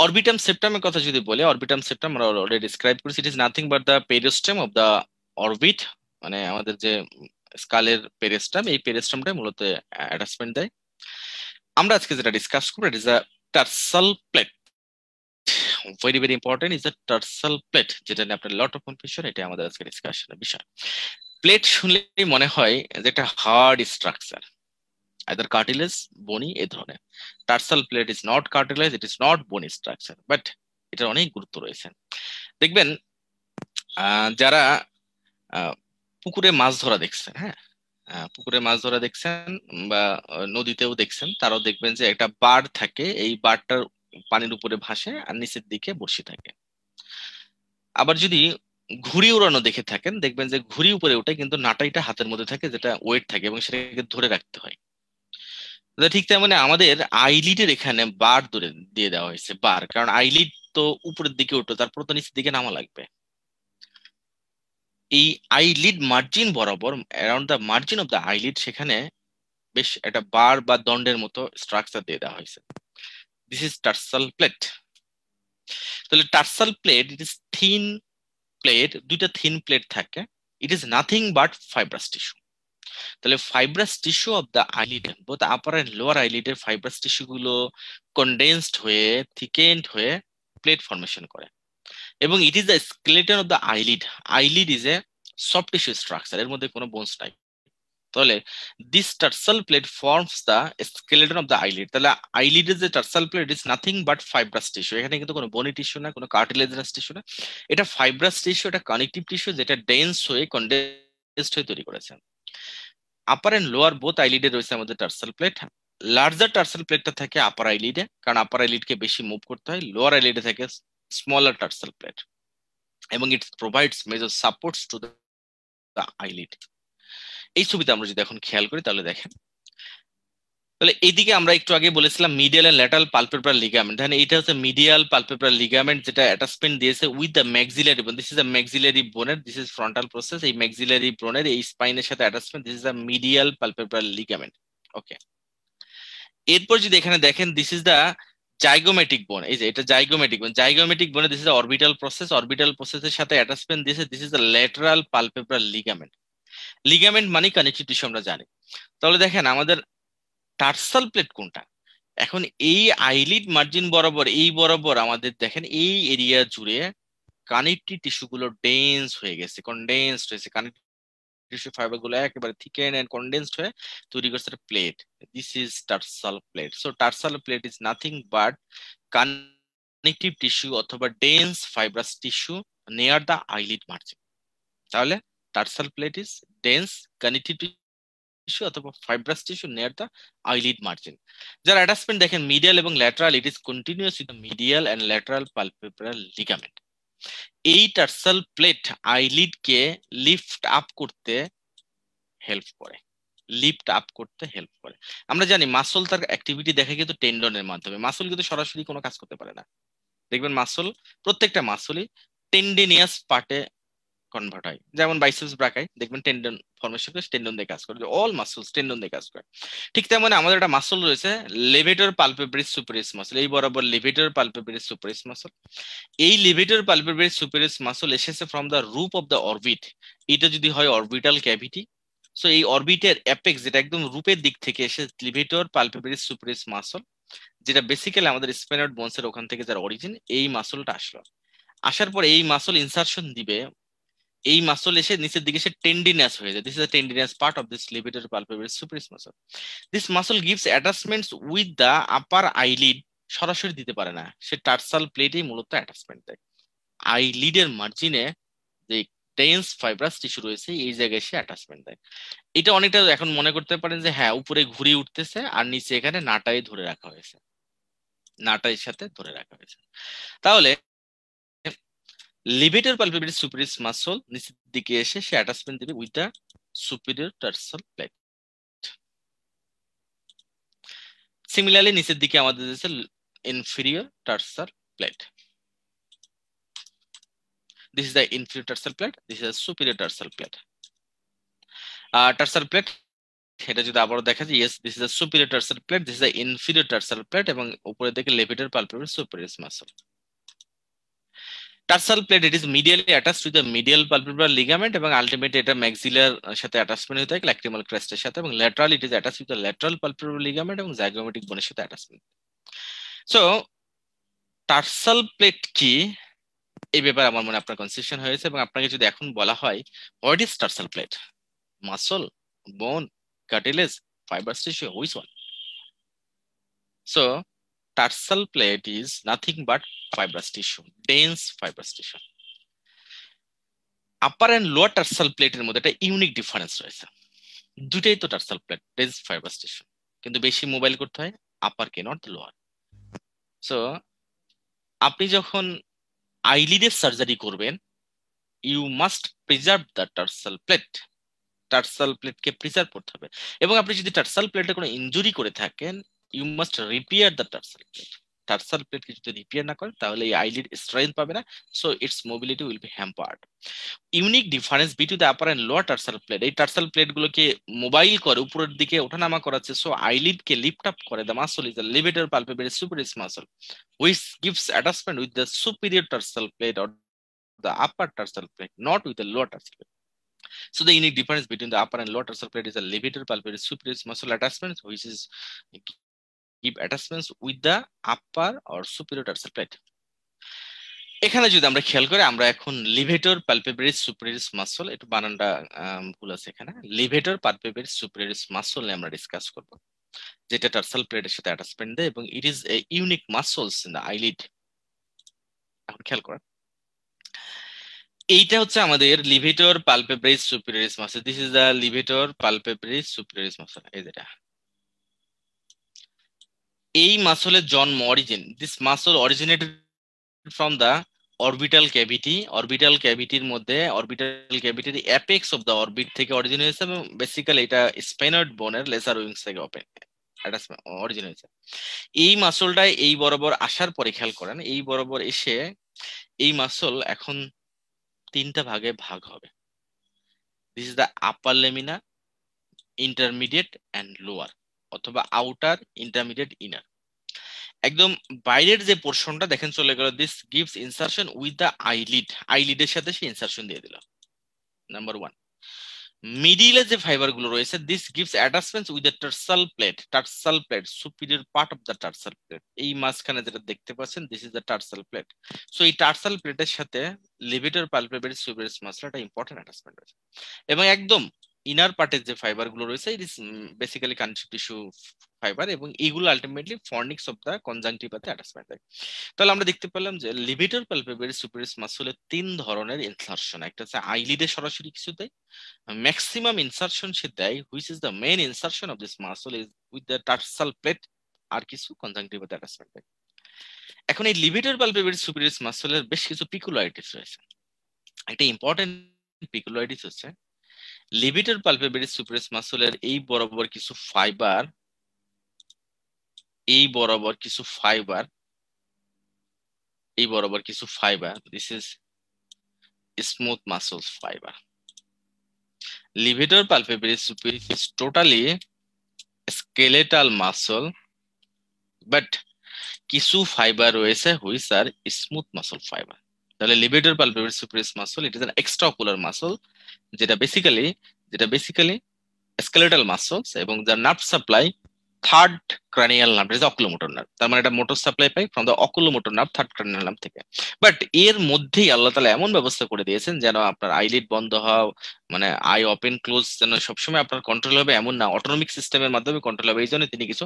Speaker 1: অরবিটাম সেপ্টামের কথা যদি বলি, অরবিটাম সেপ্টাম আমরা অলরেডি ডিসক্রাইব করেছি, it is nothing but the periosteum of the orbit, মানে আমাদের যে স্কালের পেরিস্টাম, এই পেরিস্টামটাই মূলত অ্যাটাচমেন্ট দেয়। আমরা আজকে যেটা ডিসকাস করবো it is a tarsal plate, very very important is a tarsal plate, যেটা নিয়ে আপনার লট অফ কনফিউশন, এটা আমাদের আজকে ডিসকাশনের বিষয়। প্লেট শুনলেই মনে হয় যে একটা hard structure, either cartilage, bony, এই ধরনের। Tarsal plate is not cartilage, it is not bony structure, but এটার অনেক গুরুত্ব রয়েছে। দেখবেন যারা পুকুরে মাছ ধরা দেখছেন, হ্যাঁ, পুকুরে মাছ ধরা দেখছেন বা নদীতেও দেখছেন, তারাও দেখবেন যে একটা বার থাকে, এই বারটার পানির উপরে ভাসে আর নিচের দিকে বসে থাকে। আবার যদি ঘুড়ি উড়ানো দেখে থাকেন, দেখবেন যে ঘুড়ি উপরে ওঠে কিন্তু নাটাইটা হাতের মধ্যে থাকে, যেটা ওয়েট থাকে এবং সেটাকে ধরে রাখতে হয়। তো ঠিক তেমনি আমাদের আইলিডের এখানে বার ধরে দিয়ে দেওয়া হয়েছে, বার, কারণ আইলিড তো উপরের দিকে উঠলো, তারপর তো নিচের দিকে নামা লাগবে। এই আইলিড মার্জিন বরাবর, around the margin of the eyelid, সেখানে বেশ একটা বার বা দণ্ডের মতো স্ট্রাকচার দিয়ে দেওয়া হয়েছে। This is tarsal plate. তাহলে tarsal plate it is thin plate, দুইটা থিন প্লেট থাকে, it is nothing but fibrous tissue. তাহলে fibrous tissue of the eyelid, both upper and lower আইলিডের ফাইব্রাস টিস্যু গুলো কন্ডেন্সড হয়ে, থিকেন্ড হয়ে প্লেট ফর্মেশন করে, এবং it is the skeleton of the eyelid. Eyelid is a soft tissue structure, এর মধ্যে কোনো বোনস নাই। তাহলে this tarsal plate forms the skeleton of the eyelid. তাহলে আইলিডের যে tarsal plate is nothing but fibrous tissue, এখানে কিন্তু কোনো বনি টিস্যু না, কোনো কার্টিলেজারাস টিস্যু না, এটা ফাইব্রাস টিস্যু, এটা কানেকটিভ টিস্যু, যেটা ডেন্স হয়ে কন্ডেন্সড হয়ে তৈরি করেছে। আপার এন্ড লোয়ার বোথ আইলিডে রয়েছে আমাদের টার্সাল প্লেট। লার্জার টার্সাল প্লেটটা থাকে আপার আইলিডে, কারণ আপার আইলিডকে বেশি মুভ করতে হয়। লোয়ার আইলিডে থাকে স্মলার টার্সাল প্লেট, এবং ইট provides major supports to the eyelid. এই ছবিতে আমরা যদি এখন খেয়াল করি তাহলে দেখেন, তাহলে এইদিকে আমরা একটু আগে বলেছিলাম medial and lateral palpebral ligament, মানে এটা হচ্ছে মিডিয়াল পালপেব্রাল লিগামেন্ট, যেটা অ্যাটাচমেন্ট দিয়েছে with the maxillary bone. This is the maxillary বোনের, দিস ইজ ফ্রন্টাল প্রসেস, এই ম্যাক্সিলারি বোনের এই স্পাইনের সাথে attachment, this is the medial palpebral ligament. Okay, এরপর যদি এখানে দেখেন this is the zygomatic bone, এই যে এটা জাইগোমেটিক বোন, জাইগোমেটিক বোনে this is the orbital process, orbital প্রসেসের সাথে অ্যাটাচমেন্ট দিয়েছে, this is the lateral palpebral ligament. Ligament মানে কানেকটিভ টিস্যু আমরা জানি। তাহলে দেখেন আমাদের টার্সাল প্লেট কোনটা? এখন এই আইলিড মার্জিন বরাবর, এই বরাবর আমাদের দেখেন এই এরিয়া জুড়ে কানেকটিভ টিস্যু গুলো ডেন্স হয়ে গেছে, কনডেন্সড হয়েছে, কানেকটিভ টিস্যু ফাইবার গুলো একেবারে থিকেন এন্ড কনডেন্সড হয়ে তৈরি করছে একটা plate. This is tarsal plate. So tarsal plate is nothing but connective tissue অথবা dense fibrous tissue near the eyelid margin. তাহলে tarsal plate is dense connective tissue অথবা fibrous tissue near the eyelid margin. যার অ্যাটাচমেন্ট দেখেন মিডিয়াল এবং lateral, it is continuous with medial and lateral palpebral ligament. এই টার্সাল প্লেট আইলিড কে লিফট আপ করতে হেল্প করে, লিফট আপ করতে হেল্প করে। আমরা জানি মাসল তার অ্যাক্টিভিটি দেখে কিন্তু টেন্ডনের মাধ্যমে, মাসল কিন্তু সরাসরি কোনো কাজ করতে পারে না। দেখবেন মাসল, প্রত্যেকটা মাসলই টেন্ডিনিয়াস পার্টে কনভার্ট হয়। যেমন বাইসেপস ব্রাকাই দেখবেন টেন্ডন ফর্মেশন করে টেন্ডন দিয়ে কাজ করে, অল মাসলস টেন্ডন দিয়ে কাজ করে। ঠিক তেমন আমাদের একটা মাসল রয়েছে লেভেটর পালপেব্রিস সুপারিস মাসল, এই বরাবর লেভেটর পালপেব্রিস সুপারিস মাসল। এই লেভেটর পালপেব্রিস সুপারিস মাসল এসেছে from the roof of the orbit. এটা যদি হয় অরবিটাল ক্যাভিটি, সো এই অরবিটের অ্যাপেক্স যেটা একদম রূপের দিক থেকে এসে লিভেটর পালপেব্রিস সুপারিস মাসল, যেটা বেসিক্যালি আমাদের স্পাইনাল বোনসের ওখান থেকে যার অরিজিন, এই মাসলটা আসলো। আসার পর এই মাসল ইনসারশন দিবে, এই মাসল এসে নিচের দিকে সে টেন্ডিনাস হয়ে যায়। This is the tendinous part of this levator palpebrae superioris muscle. This muscle gives attachments with the upper eyelid, সরাসরি দিতে পারে না, সে টার্সাল প্লেটেই মূলত অ্যাটাচমেন্ট দেয়। আইলিডের মার্জিনে যে টেন্স ফাইব্রাস টিস্যু রয়েছে এই জায়গায় সে অ্যাটাচমেন্ট দেয়। এটা অনেকটা এখন মনে করতে পারেন যে হ্যাঁ উপরে ঘুরি উঠতেছে আর নিচে এখানে নাটাই ধরে রাখা হয়েছে, নাটাইয়ের সাথে ধরে রাখা হয়েছে। তাহলে লিভেটর পালপেব্রিস সুপারিস মাসল নিচের দিকে এসে সে অ্যাটাচমেন্ট দিবে with the superior tarsal plate. Similarly নিচের দিকে আমাদের আছে inferior tarsal plate. This is the inferior tarsal plate, this is the superior tarsal plate. Tarsal plate এটা যদি আবারও দেখা যায়, yes, this is the superior tarsal plate, this is the inferior tarsal plate, এবং উপরে দেখে levator palpebral superior muscle. Tarsal plate it is medially attached to the medial palpebral ligament, এবং আলটিমেটলি এটা ম্যাক্সিলার সাথে অ্যাটাচমেন্ট হয়ে থাকে ল্যাক্রিমাল ক্রেস্টের সাথে, এবং lateral it is attached to the lateral palpebral ligament এবং জাইগোমেটিক বোনের সাথে অ্যাটাচমেন্ট। সো টার্সাল প্লেট কি, এই ব্যাপারে আমার মনে আপনার কনসিউশন হয়েছে। এবং আপনাকে যদি এখন বলা হয় what is tarsal plate, muscle, bone, cartilage, fibrous tissue, which one? So tarsal plate is nothing but fibrous tissue, dense fibrous tissue. Upper and lower tarsal প্লেটের মধ্যে একটা ইউনিক ডিফারেন্স রয়েছে। দুটাই তো tarsal plate, dense fibrous tissue, কিন্তু বেশি মোবাইল করতে হয় আপার কে, নট লোয়ার। সো আপনি যখন আইলিডের সার্জারি করবেন, you must preserve the tarsal plate, tarsal প্লেটকে প্রিজার্ভ করতে হবে। এবং আপনি যদি টার্সাল প্লেটে কোনো ইনজুরি করে থাকেন, you must repair the tarsal plate. Tarsal প্লেটকে যদি রিপেয়ার না করে তাহলে এই আইলিড স্ট্রেংথ পাবে না, so its mobility will be hampered. Unique difference between the upper and lower tarsal plate, এই টার্সাল প্লেট গুলোকে মোবাইল করে, উপরের দিকে ওঠানামা করাচ্ছে, সো আইলিড কে লিফট আপ করে। The muscle is the levator palpebrae superioris muscle which gives attachment with the superior tarsal plate or the upper tarsal plate, not with the lower tarsal plate. So the unique difference between the upper and lower tarsal plate is the levator palpebral superior muscle attachments, which is give attachments with the upper or superior tarsal plate. এখানে যদি আমরা খেয়াল করি, আমরা এখন লিভেটর পালপেব্রালিস সুপিরিয়রিস মাসল, একটু বানানটা ভুল আছে এখানে, লিভেটর পালপেব্রালিস সুপিরিয়রিস মাসল নিয়ে আমরা ডিসকাস করব, যেটা টার্সাল প্লেটের সাথে অ্যাটাচমেন্ট দেয়, এবং it is a unique muscles in the eyelid. এখন খেয়াল করেন, এইটা হচ্ছে আমাদের levator palpebralis superioris muscle. This is the levator palpebralis superioris muscle. এই যেটা, এই মাসলের জন্ম, origin, this muscle originated from the orbital cavity. Orbital ক্যাভিটির মধ্যে, অরবিটাল ক্যাভিটির অ্যাপেক্স অফ দ্য অরবিট থেকে অরিজিন হয়েছে, এবং বেসিক্যালি এটা স্পাইনার্ড বোনের লেসার উইংস থেকে অরিজিন হয়েছে। এই মাসলটাই এই বরাবর আসার পরে খেয়াল করেন, এই বরাবর এসে এই মাসল এখন তিনটা ভাগে ভাগ হবে। This is the upper lamina, intermediate and lower, অথবা আউটার, ইন্টারমিডিয়েট, ইনার। একদম বাইরের যে পোর্শনটা দেখেন চলে গেল, this gives insertion with the eyelid, আইলিডের সাথে সে ইনসারশন দিয়ে দিল, নাম্বার ওয়ান। মিডিলে যে ফাইবার গুলো রয়েছে, this gives attachments with the tarsal plate, tarsal plate superior part of the tarsal plate, এই মাঝখানে যেটা দেখতে পাচ্ছেন, this is the tarsal plate. So এই টার্সাল প্লেটের সাথে লিভেটর পালপেব্রালিস সুপিরিয়রিস মাসল একটা ইম্পর্টেন্ট অ্যাটাচমেন্ট রয়েছে। এবং একদম ইনার পার্টের যে ফাইবার গুলো রয়েছে it is basically connective tissue fibre, এবং এইগুলো আলটিমেটলি ফর্নিক্স অফ দ্য কনজাংটিভাতে অ্যাটাচমেন্ট দেয়। তাহলে আমরা দেখতে পেলাম যে লিবিটার পালপেবরি সুপিরিয়াস মাসলের তিন ধরনের ইনসারশন। একটা হচ্ছে আইলিডে সরাসরি কিছু দেয়, ম্যাক্সিমাম ইনসারশন সে দেয়, which is the main insertion of this muscle is with the tarsal plate, আর কিছু কনজাংটিভাতে অ্যাটাচমেন্ট দেয়। এখন এই লিবিটার পালপেবরি সুপিরিয়াস মাসলের বেশ কিছু পিকুলারিটিস রয়েছে। একটা ইম্পর্টেন্ট পিকুলারিটিস হচ্ছে লিবিটার পালপেবরি সুপিরিয়াস মাসলের এই বরাবর কিছু ফাইবার, এই বরাবর কিছু ফাইবার, এই বরাবর কিছু fibre, this is smooth muscles fibre. Levator palpebrae superioris is totally skeletal muscle, but কিছু ফাইবার রয়েছে which are smooth muscle fibre. তাহলে levator palpebrae superioris muscle it is an extraocular muscle, যেটা বেসিক্যালি স্কেলেটাল মাসলস, এবং যার nerve supply third cranial nerve, is oculomotor nerve. তার মানে এটা মোটর সাপ্লাই পাই from the oculomotor nerve, third cranial nerve থেকে। বাট এর মধ্যেই আল্লাহ তাআলা এমন ব্যবস্থা করে দিয়েছেন যেন আপনার আইলিড বন্ধ হওয়া, মানে আই ওপেন ক্লোজ যেন সবসময় আপনার কন্ট্রোল হবে এমন না, অটোনমিক সিস্টেমের মাধ্যমে কন্ট্রোল হবে। এই জন্য তিনি কিছু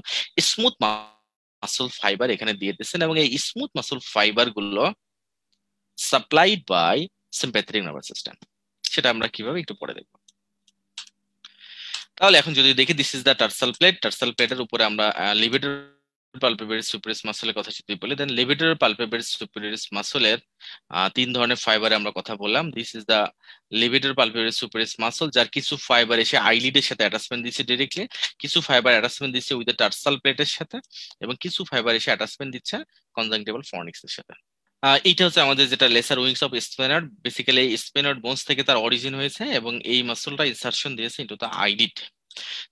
Speaker 1: স্মুথ মাসল ফাইবার এখানে দিয়ে দিচ্ছেন, এবং এই স্মুথ মাসল ফাইবার গুলো supplied by sympathetic nervous system. সেটা আমরা কিভাবে একটু পরে দেখবো। তাহলে এখন যদি দেখি this is the tarsal plate, টার্সাল প্লেটের উপরে আমরা লিবিটার পালপেবরি সুপিরিয়াস মাসলের কথা যদি বলি, দেন লিবিটার পালপেবরি সুপিরিয়াস মাসলের তিন ধরনের ফাইবারে আমরা কথা বললাম। This is the লিবিটার palpebrae superioris muscle, যার কিছু ফাইবার এসে আইলিডের সাথে অ্যাটাচমেন্ট দিচ্ছে ডিরেক্টলি, কিছু ফাইবার অ্যাটাচমেন্ট দিচ্ছে উইথ দ্য টার্সাল প্লেটের সাথে, এবং কিছু ফাইবার এসে অ্যাটাচমেন্ট দিচ্ছে কনজাংটিভাল ফর্নিক্স এর সাথে। এইটা হচ্ছে আমাদের যেটা lesser wings of sphenoid, basically sphenoid bones থেকে তার অরিজিন হয়েছে, এবং এই মাসলটা ইনসারশন দিয়েছে into the eyelid.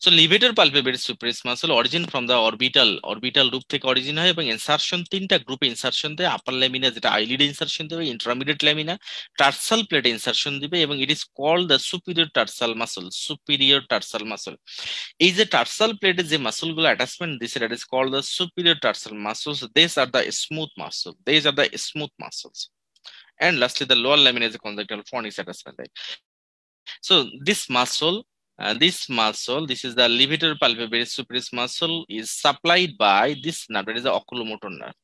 Speaker 1: So levator palpebrae superioris muscle origin from the orbital root থেকে অরিজিন হয়, এবং ইনসারশন তিনটা গ্রুপে ইনসারশন দেয়। আপার ল্যামিনা যেটা আইলিডে ইনসারশন দেবে, ইন্টারমিডিয়েট ল্যামিনা টার্সাল প্লেটে ইনসারশন দিবে, এবং it is called the superior tarsal muscle, superior tarsal muscle. এই যে টার্সাল প্লেটে যে মাসল গুলো অ্যাটাচমেন্ট দিছে, that is called the superior tarsal muscles, this are the smooth muscle, this are the smooth muscles, and lastly the lower lamina is a conjunctival fornix attachment, right? So this is the levator palpebris supiris muscle is supplied by this nerve, that is the oculomotor nerve.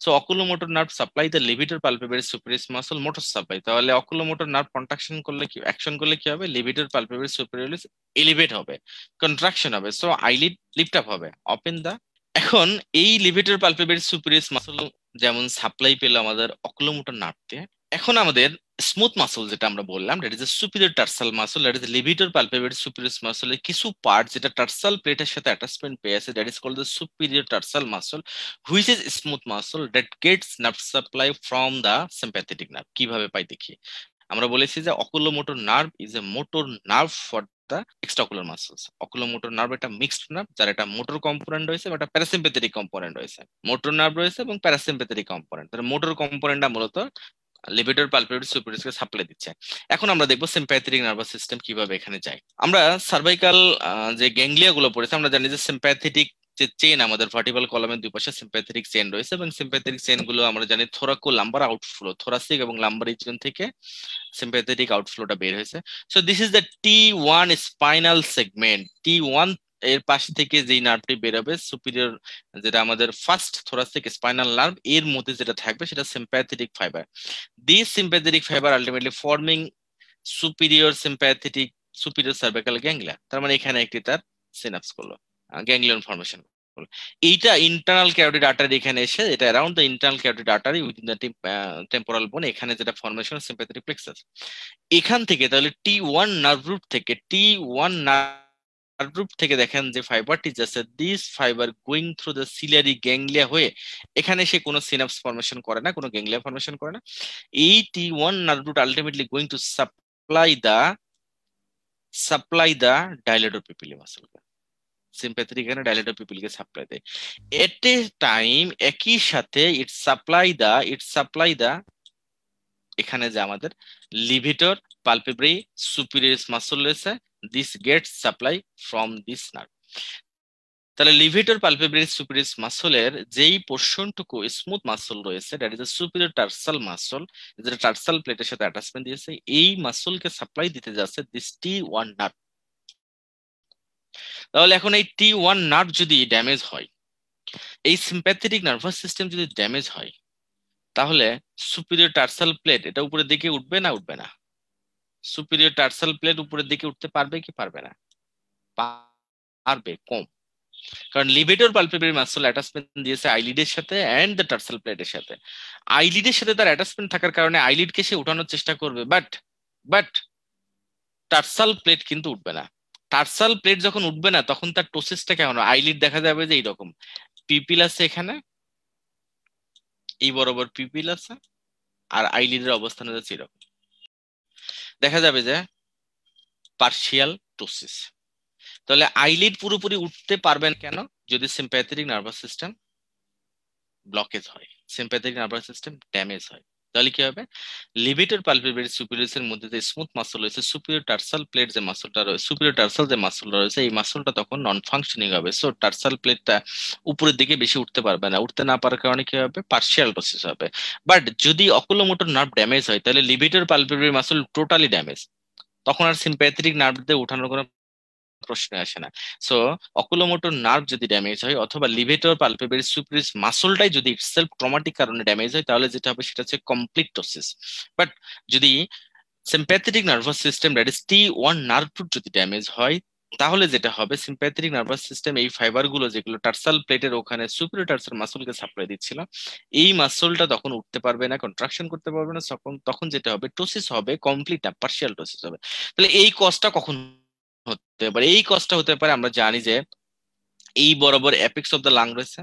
Speaker 1: So oculomotor nerve supply the levator palpebris supiris muscle motor supply. তাহলে oculomotor nerve contraction করলে কি অ্যাকশন করলে কি হবে, levator palpebris supiris elevate হবে, contraction হবে, so eyelid lift up হবে, open the। এখন এই লিভেটর পালপেবরি সুপিরিয়াস মাসল যেমন সাপ্লাই পেল আমাদের অকুলোমোটর নার্ভকে, এখন আমাদের স্মুথ মাসল যেটা আমরা বললাম, that is superior tarsal muscle, that is levator palpebrae superioris মাসলের কিছু পার্ট যেটা টার্সাল প্লেটের সাথে অ্যাটাচমেন্ট পেয়ে আছে, that is called the superior tarsal muscle, which is smooth muscle that gets nerve supply from the sympathetic nerve. কিভাবে পাই দেখি। আমরা বলেছি যে oculomotor nerve is a motor nerve for the extraocular muscles. Oculomotor nerve একটা মিক্সড নার্ভ, যার একটা মোটর কম্পোনেন্ট রয়েছে এবং একটা প্যারাসিম্প্যাথেটিক কম্পোনেন্ট রয়েছে। মোটর নার্ভ রয়েছে এবং প্যারাসিম্প্যাথেটিক কম্পোনেন্ট। তাহলে মোটর কম্পোনেন্টটা মূলত লিভেটর পালপেবরি সুপিরিয়াসকে সাপ্লাই দিচ্ছে। এখন আমরা দেখবো সিম্প্যাথেটিক নার্ভাস সিস্টেম কিভাবে এখানে যায়। আমরা সার্ভাইকাল যে গ্যাংলিয়া গুলো পড়েছে, আমরা জানি যে সিম্প্যাথেটিক যে চেন আমাদের ভার্টিব্রাল কলামের দুই পাশে সিম্প্যাথেটিক চেন রয়েছে, এবং সিম্প্যাথেটিক চেন গুলো আমরা জানি থোরাকো লাম্বার আউটফ্লো, থোরাসিক এবং লাম্বার রিজিয়ন থেকে সিম্প্যাথেটিক আউটফ্লোটা বের হয়েছে। So this is the T1 spinal segment. T1 এর পাশ থেকে যেই নার্ভটি বের হবে সুপিরিয়র, যেটা আমাদের ফার্স্ট থোরাসিক স্পাইনাল নার্ভ, এর মধ্যে যেটা থাকবে সেটা sympathetic fibre. This sympathetic fibre ultimately forming superior sympathetic superior cervical ganglia. তার মানে এখানে একটি তার সিনাপস করলো, গ্যাংলিয়ন ফর্মেশন। এইটা ইন্টারনাল ক্যারোটিড আর্টারি এখানে এসে, এটা around the internal carotid artery within the temporal বোন, এখানে যেটা ফর্মেশন সিম্প্যাথেটিক প্লেক্সাস। এখান থেকে তাহলে T1 নার্ভ রুট থেকে, T1 নার্ভ রুট থেকে দেখেন যে ফাইবারটি যাচ্ছে, this fibre going through the ciliary ganglia হয়ে এখানে সে কোনো সিনাপস ফর্মেশন করে না, কোনো গ্যাংলিয়া ফর্মেশন করে না। এই T1 nerve root ultimately going to supply the dilator pupillae muscle, sympathetic এখানে ডাইলেটর পিপিলকে সাপ্লাই দেয়। এট এ টাইম একই সাথে ইট সাপ্লাই দা এখানে যে আমাদের লিভেটর পালপেবরি সুপিরিয়াস মাসল রয়েছে, this gets supply from this nerve. তাহলে লিভেটর পালপেবরি সুপিরিয়াস মাসলের যেই পোর্শনটুকু স্মুথ মাসল রয়েছে, that is the superior tarsal muscle, যেটা টার্সাল প্লেটের সাথে অ্যাটাচমেন্ট দিয়েছে, এই মাসলকে সাপ্লাই দিতে যাচ্ছে দিস T1 নার্ভ। তাহলে এখন এই T1 নার্ভ যদি ড্যামেজ হয়, এই সিম্প্যাথেটিক নার্ভাস সিস্টেম যদি ড্যামেজ হয়, তাহলে সুপিরিয়র টার্সাল প্লেট এটা উপরের দিকে উঠবে না উঠবে না? সুপিরিয়র টার্সাল প্লেট উপরের দিকে উঠতে পারবে কি পারবে না? পারবে, কম। কারণ লিভেটর পালপেবরি মাসল অ্যাটাচমেন্ট দিয়েছে আইলিডের সাথে এন্ড দ্য টার্সাল প্লেটের সাথে। আইলিডের সাথে তার অ্যাটাচমেন্ট থাকার কারণে আইলিডকে সে উঠানোর চেষ্টা করবে, বাট টার্সাল প্লেট কিন্তু উঠবে না। টার্সাল প্লেট যখন উঠবে না তখন তার টোসিসটা কেমন হয়? আইলিড দেখা যাবে যে এইরকম পিপিল আছে এখানে, এই বরাবর পিপিল আছে, আর আইলিডের অবস্থান হচ্ছে এরকম। দেখা যাবে যে পার্শিয়াল টোসিস। তাহলে আইলিড পুরোপুরি উঠতে পারবেন কেন? যদি সিম্প্যাথেটিক নার্ভাস সিস্টেম ব্লকেজ হয়, সিম্প্যাথেটিক নার্ভাস সিস্টেম ড্যামেজ হয়। তাহলে কি হবে? লিভেটর পালপেবরি সুপিরিয়স এর মধ্যে যে স্মুথ মাসল রয়েছে, সুপিরিয়র টার্সাল প্লেট যে মাসলটা রয়েছে, সুপিরিয়র টার্সাল যে মাসলটা রয়েছে, এই মাসলটা তখন নন ফাংশনিং হবে। সো টার্সাল প্লেটটা উপরের দিকে বেশি উঠতে পারবে না। উঠতে না পারার কারণে কি হবে? পার্শিয়াল টোসিস হবে। বাট যদি অকুলোমোটর নার্ভ ড্যামেজ হয়, তাহলে লিভেটর পালপেবরি মাসল টোটালি ড্যামেজ, তখন আর সিম্প্যাথেটিক নার্ভ দিয়ে উঠানোর কোনো প্রশ্ন আসে না। সো অকুলোমোটর নার্ভ যদি ড্যামেজ হয় অথবা লিভেটর পালপেবরি সুপিরিয়স মাসলটাই যদি ইটসেলফ ট্রমাটিক কারণে ড্যামেজ হয়, তাহলে যেটা হবে সেটা হচ্ছে কমপ্লিট টোসিস। বাট যদি sympathetic nervous system that is T1 nerve root যদি ড্যামেজ হয়, তাহলে যেটা হবে সিম্প্যাথেটিক নার্ভাস সিস্টেম এই ফাইবার গুলো যেগুলো টার্সাল প্লেটের ওখানে সুপিরিয়র টার্সাল মাসলকে সাপ্লাই দিচ্ছিল, এই মাসলটা তখন উঠতে পারবে না, কন্ট্রাকশন করতে পারবে না। তখন তখন যেটা হবে টোসিস হবে, কমপ্লিট না পার্শিয়াল টোসিস হবে। তাহলে এই কজটা কখন হতে পারে? এই কজটা হতে পারে, আমরা জানি যে এই বরাবর অ্যাপেক্স অফ দ্য লাং রয়েছে।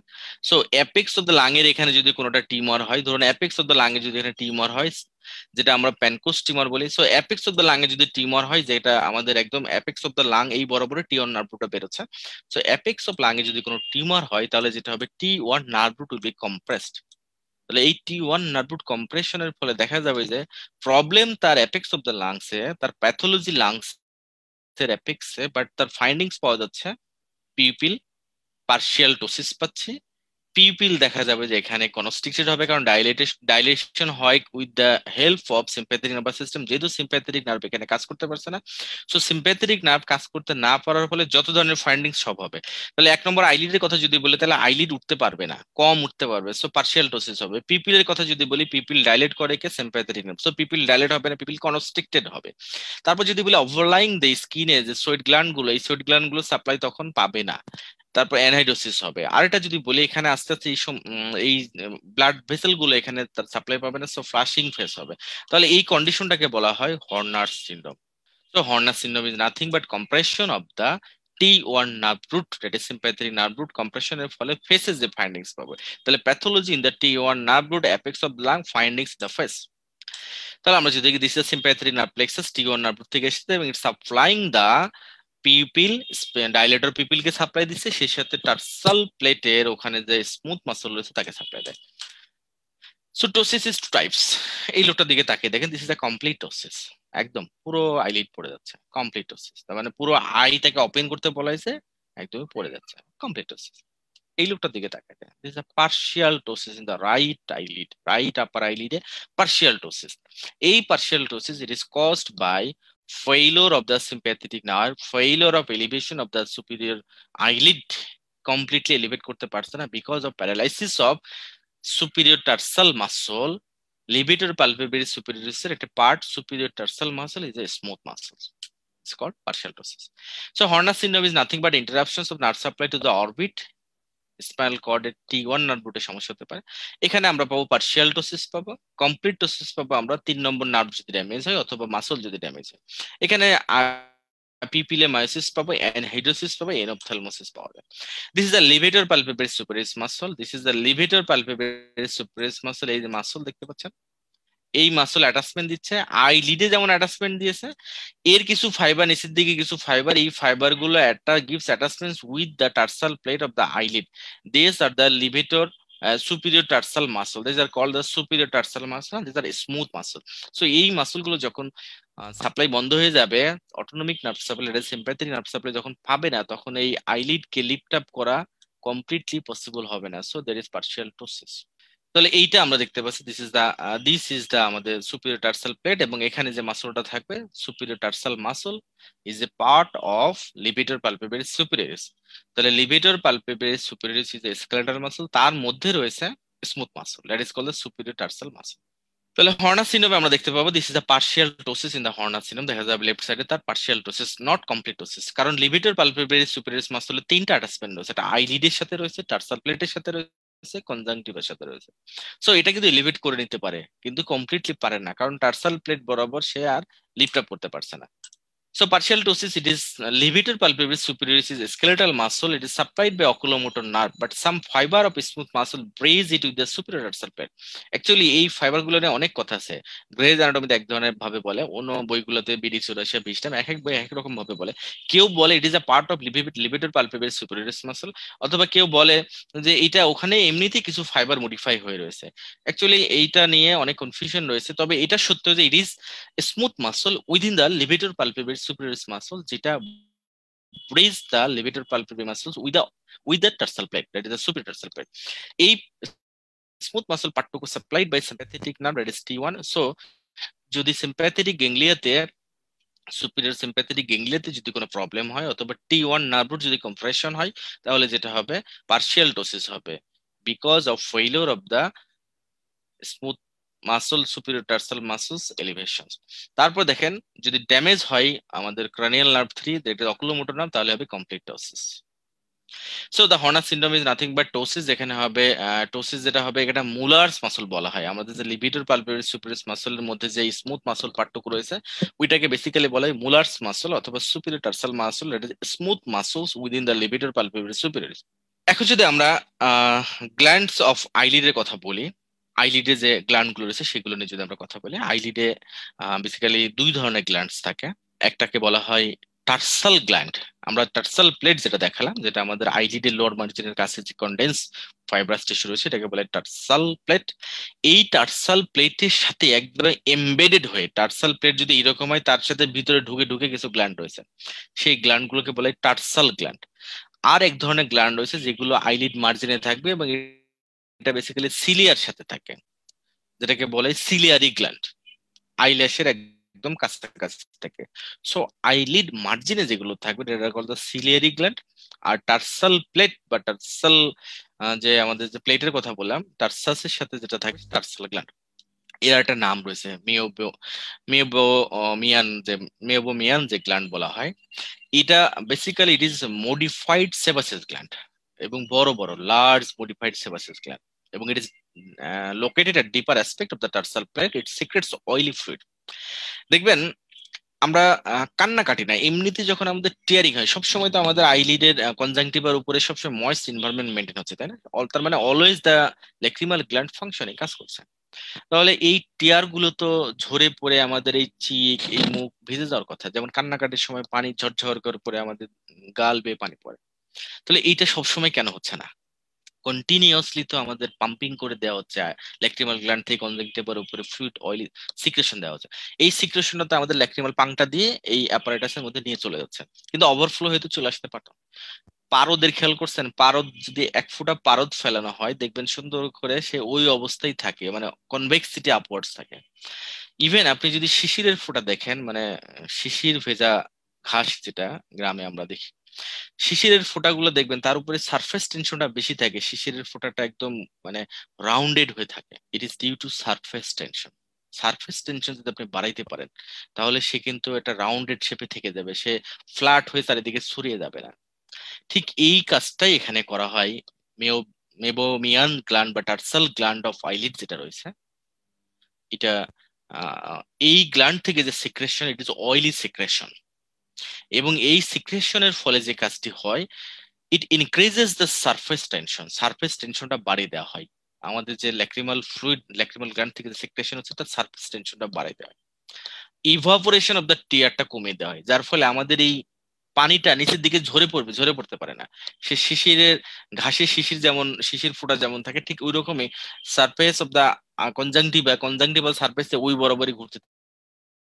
Speaker 1: So apex of the lung এর এখানে যদি কোনোটা টিউমার হয়, ধরুন অ্যাপেক্স অফ দ্য লাং এ যদি এখানে টিউমার হয়, যেটা আমরা প্যানকোস টিউমার বলি। So apex of the lung এ যদি টিউমার হয়, যেটা আমাদের একদম অ্যাপেক্স অফ দ্য লাং এই বরাবর T1 নার্ভ রুটটা বেরোচ্ছে। সো অ্যাপেক্স অফ লাং এ যদি কোনো টিউমার হয়, তাহলে যেটা হবে T1 nerve root will be compressed. তাহলে এই T1 নার্ভ রুট কম্প্রেশনের ফলে দেখা যাবে যে প্রবলেম তার অ্যাপেক্স অফ দ্য লাংসে, তার প্যাথোলজি লাংস এর অ্যাপেক্সে, বাট তার ফাইন্ডিংস পাওয়া যাচ্ছে পিউপিল পার্শিয়াল টোসিস পাচ্ছি। পিউপিল দেখা যাবে যে এখানে কনস্ট্রিক্টেড হবে, কারণ ডাইলেশন হয় with the help of sympathetic nervous system, যেহেতু সিম্প্যাথেটিক নার্ভ এখানে কাজ করতে পারছে না। সো সিম্প্যাথেটিক নার্ভ কাজ করতে না পারার ফলে যত ধরনের ফাইন্ডিংস সব হবে। তাহলে এক নম্বর আইলিডের কথা যদি বলি, তাহলে আইলিড উঠতে পারবে না, কম উঠতে পারবে, সো পার্শিয়াল টোসিস হবে। পিপিলের কথা যদি বলি, পিপিল ডাইলেট করে কে? Sympathetic nerve, so pupil dilate হবে না, পিপিল কনস্ট্রিক্টেড হবে। তারপর যদি বলি ওভারলাইং দ্য স্কিনে যে সোয়েট গ্ল্যান্ড গুলো, এই সোয়েট গ্ল্যান্ড গুলো সাপ্লাই তখন পাবে না, তারপর অ্যানহাইড্রোসিস হবে। আর এটা যদি বলি, এখানে আস্তে আস্তে এই ব্লাড ভেসেল গুলো এখানে তার সাপ্লাই পাবে না, সো ফ্লাশিং ফেস হবে। তাহলে এই কন্ডিশনটাকে বলা হয় হর্নার সিনড্রোম। তো Horner syndrome is nothing but compression of the T1 nerve root, that is sympathetic nerve root কম্প্রেশনের ফলে ফেসেস যে ফাইন্ডিংস পাবে। তাহলে pathology in the T1 nerve root apex of lung findings the face. তাহলে আমরা যদি this is sympathetic nerve plexus, T1 nerve root থেকে এসেছে এবং it's supplying the pupil, dilator পিপিলকে সাপ্লাই দিচ্ছে, সেই সাথে টার্সাল প্লেটের ওখানে যে স্মুথ মাসল রয়েছে তাকে সাপ্লাই দেয়। So ptosis is two types. এই লোকটার দিকে তাকিয়ে দেখেন, this is a complete ptosis. একদম পুরো আইলিড পড়ে যাচ্ছে, কমপ্লিট টোসিস। তার মানে পুরো আইটাকে ওপেন করতে বলা হয়েছে, একদমই পড়ে যাচ্ছে, কমপ্লিট টোসিস। এই লোকটার দিকে তাকাতে, this is a partial ptosis in the right eyelid, right upper আইলিডে পার্শিয়াল টোসিস। এই partial ptosis it is caused by failure of the sympathetic nerve, failure of elevation of the superior eyelid, completely elevate করতে পারছে না because of paralysis of superior tarsal muscle. Levator palpebrae superioris এর একটা part, superior tarsal muscle is a smooth muscle. It's called partial ptosis. So Horner syndrome is nothing but interruptions of nerve supply to the orbit, spinal কর্ডের T1 নার্ভ রুটে সমস্যা হতে পারে। এখানে আমরা পাবো পার্শিয়াল টোসিস পাবো, কমপ্লিট টোসিস পাবো আমরা 3 নম্বর নার্ভ যদি ড্যামেজ হয় অথবা মাসল যদি ড্যামেজ হয়। এখানে পিপিলে মায়োসিস পাবো, অ্যানহাইড্রোসিস পাবো, এনophthalmosis পাওয়া যায়। This is the levator palpebrae superioris muscle, this is the levator palpebrae superioris muscle. এই যে মাসল দেখতে পাচ্ছেন, এই মাসল অ্যাটাচমেন্ট দিচ্ছে আইলিডে, যেমন অ্যাটাচমেন্ট দিয়েছে, এর কিছু ফাইবার নিচের দিকে, কিছু ফাইবার, এই ফাইবার গুলো একটা gives attachments with the tarsal plate of the eyelid. This are the levator superior tarsal muscle, these are called the superior tarsal muscle, these are smooth muscle. So এই মাসল গুলো যখন সাপ্লাই বন্ধ হয়ে যাবে, autonomic nerve supply, sympathetic nerve supply যখন পাবে না, তখন এই আইলিড কে লিফট আপ করা কমপ্লিটলি পসিবল হবে না। So there is partial ptosis. তাহলে এইটা আমরা দেখতে পাচ্ছি দিস ইজ দা আমাদের সুপিরিয়র টার্সাল প্লেট, এবং এখানে যে মাসলটা থাকবে superior tarsal muscle is a part of levator palpebrae superioris. তাহলে levator palpebrae superioris is a skeletal muscle, তার মধ্যে রয়েছে smooth muscle, that is called the superior tarsal muscle. তাহলে হর্নার সিনোমে আমরা দেখতে পাবো this is a partial ptosis in the Horner সিনোম, দেখা যাবে লেফট সাইডে তার partial ptosis, not complete ptosis, কারণ লিবিটর পালপেব্রারিস সুপিরিয়রিস মাসলে তিনটা অ্যাটাচমেন্ট রয়েছে, এটা আইলিডের সাথে রয়েছে, টার্সাল প্লেটের সাথে রয়েছে, কনজাংটিভার সাথে রয়েছে। সো এটা কিন্তু লিমিট করে নিতে পারে, কিন্তু কমপ্লিটলি পারে না, কারণ টার্সাল প্লেট বরাবর সে আর লিফট আপ করতে পারছে না। So partial ptosis, it is levator palpebralis superioris is a skeletal muscle. It is supplied by oculomotor nerve, but some fiber of smooth muscle brace it with the superior dorsal plate. Actually, এই ফাইবার গুলো নিয়ে অনেক কথা আছে। গ্রেজ অ্যানাটমিতে এক ধরনের ভাবে বলে, অন্য বইগুলোতে বিডি চুরাশিয়া বিশটা এক এক বই এক এক রকম ভাবে বলে। কেউ বলে it is a part of levator palpebrae superioris muscle, অথবা কেউ বলে যে এটা ওখানে এমনিতেই কিছু ফাইবার মডিফাই হয়ে রয়েছে। অ্যাকচুয়ালি এইটা নিয়ে অনেক কনফিউশন রয়েছে, তবে এটা সত্য যে it is smooth muscle within the levator palpebrae superioris muscle, যেটা bridge the levator palpebrae muscles with the tarsal plate, that is the superior tarsal plate. এই স্মুথ মাসল পার্টটুকু supplied by sympathetic nerve, that is T1। So যদি সিম্প্যাথেটিক গ্যাংলিয়াতে সুপিরিয়র সিম্প্যাথেটিক গ্যাংলিয়াতে যদি কোনো প্রবলেম হয়, অথবা T1 নার্ভ রুট যদি কম্প্রেশন হয়, তাহলে যেটা হবে পার্শিয়াল টোসিস হবে, because of failure of the smooth muscle superior tarsal muscles elevation. তারপর দেখেন যদি ড্যামেজ হয় আমাদের ক্রানিয়াল নার্ভ 3, যেটা অকুলোমোটর নার্ভ, তাহলে হবে complete ptosis. So the Honor syndrome is nothing but ptosis, যেখানে হবে টোসিস, যেটা হবে এটা মুলার্স মাসল বলা হয়। আমাদের যে লিবিটর পালপেব্রাস সুপিরিয়রিস মাসলের মধ্যে যে স্মুথ মাসল পার্টটুকু রয়েছে, ওইটাকে বেসিক্যালি বলা হয় মুলার্স মাসল অথবা সুপিরিয়র টার্সাল মাসল, এটা স্মুথ মাসলস উইদিন দ্য লিবিটর পালপেব্রাস সুপিরিয়রিস। এখন যদি আমরা গ্ল্যান্ডস অফ আইলিডের কথা বলি, আইলিডে যে গ্ল্যান্ড গুলো রয়েছে সেগুলো নিয়ে যদি আমরা কথা বলি, আইলিডে বেসিক্যালি দুই ধরনের গ্ল্যান্ডস থাকে। একটাকে বলা হয় টার্সাল গ্ল্যান্ড, আমরা টার্সাল প্লেট যেটা দেখালাম, যেটা আমাদের আইলিডের লোয়ার মার্জিনের কাছে যে কন্ডেন্স ফাইব্রাস টিস্যু রয়েছে, এটাকে বলে টার্সাল প্লেট। এই টার্সাল প্লেটের সাথে একদম এমবেডেড হয়ে, টার্সাল প্লেট যদি এরকম হয় তার সাথে ভিতরে ঢুকে ঢুকে কিছু গ্ল্যান্ড রয়েছে, সেই গ্ল্যান্ড গুলোকে বলে টার্সাল গ্ল্যান্ড। আর এক ধরনের গ্ল্যান্ড রয়েছে যেগুলো আইলিড মার্জিনে থাকবে, এবং এটা বেসিক্যালি সিলিয়ার সাথে থাকে, যেটাকে বলে সিলিয়ারি গ্ল্যান্ড, আইল্যাশের একদম কাছাকাছি থাকে। সো আইলিড মার্জিনে যেগুলো থাকবে এটা বলতে সিলিয়ারি গ্ল্যান্ড। আর টার্সাল প্লেট বা টার্সাল যে আমাদের যে প্লেটের কথা বললাম, টার্সাসের সাথে যেটা থাকে টার্সাল গ্ল্যান্ড, এর একটা নাম রয়েছে মিওবোমিয়ান যে গ্ল্যান্ড বলা হয়। এটা basically it is modified sebaceous gland, এবং বড় বড় লার্জ মডিফাইড সেবাসিস গ্ল্যান্ড, এবং it is located at deeper aspect of the tarsal plate, it secretes oily fluid. দেখবেন আমরা কান্নাকাটি না, এমনিতে যখন আমাদের টিয়ারিং হয় সবসময় তো আমাদের আইলিডের কনজাংটিভার উপরে সবসময় ময়েস্ট এনভায়রনমেন্ট মেনটেন হচ্ছে, তাই না? তার মানে always the lacrimal gland functioning, কাজ করছে। তাহলে এই টিয়ার গুলো তো ঝরে পড়ে আমাদের এই চিক এই মুখ ভিজে যাওয়ার কথা, যেমন কান্নাকাটির সময় পানি ঝরঝর করে পড়ে আমাদের গাল বেয়ে পানি পড়ে। তাহলে এইটা সবসময় কেন হচ্ছে না? কন্টিনিউয়াসলি তো আমাদের পাম্পিং করে দেওয়া হচ্ছে, ল্যাক্রিমাল গ্ল্যান্ড থেকে কনজাংটিভার উপরে ফ্লুইড অয়েলি সিক্রেশন দেওয়া হচ্ছে। এই সিক্রেশনটা তো আমাদের ল্যাক্রিমাল পাংটা দিয়ে এই অ্যাপারেটাসের মধ্যে নিয়ে চলে যাচ্ছে, কিন্তু ওভারফ্লো হয়তো চলে আসতে পারতো। পারদের খেয়াল করছেন, পারদ যদি এক ফোঁটা পারদ ফেলানো হয় দেখবেন সুন্দর করে সে ওই অবস্থায় থাকে, মানে কনভেক্সিটি আপওয়ার্ডস থাকে। ইভেন আপনি যদি শিশিরের ফোঁটা দেখেন, মানে শিশির ভেজা ঘাস যেটা গ্রামে আমরা দেখি, শিশিরের ফোঁটাগুলো দেখবেন তার উপরে সারফেস টেনশনটা বেশি থাকে, শিশিরের ফোঁটাটা একদম মানে রাউন্ডেড হয়ে থাকে। It is due to surface tension. Surface tension যদি আপনি বাড়াইতে পারেন, তাহলে সে কিন্তু একটা রাউন্ডেড শেপে থেকে যাবে, সে ফ্ল্যাট হয়ে চারিদিকে ছড়িয়ে যাবে না। ঠিক এই কাজটাই এখানে করা হয় মেও মেবোমিয়ান গ্ল্যান্ড বা টার্সাল গ্ল্যান্ড অফ আইলিড যেটা রয়েছে, এটা এই গ্ল্যান্ড থেকে যে secretion, it is oily secretion, এবং এই সিক্রেশনের ফলে যে কাজটি হয়, it increases the surface tension, surface টেনশনটা বাড়িয়ে দেওয়া হয়। আমাদের যে ল্যাক্রিমাল ফ্লুইড, ল্যাক্রিমাল গ্ল্যান্ড থেকে যে সিক্রেশন হচ্ছে, তার সারফেস টেনশনটা বাড়িয়ে দেওয়া হয়, ইভাপোরেশন অফ দ্য টিয়ারটা কমিয়ে দেওয়া হয়, যার ফলে আমাদের এই পানিটা নিচের দিকে ঝরে পড়তে পারে না। সে শিশিরের ঘাসের শিশির যেমন শিশির ফোঁটা যেমন থাকে, ঠিক ওই রকমই সারফেস অফ দা কনজাংটিভাল সারফেসে ওই বরাবরই ঘুরতে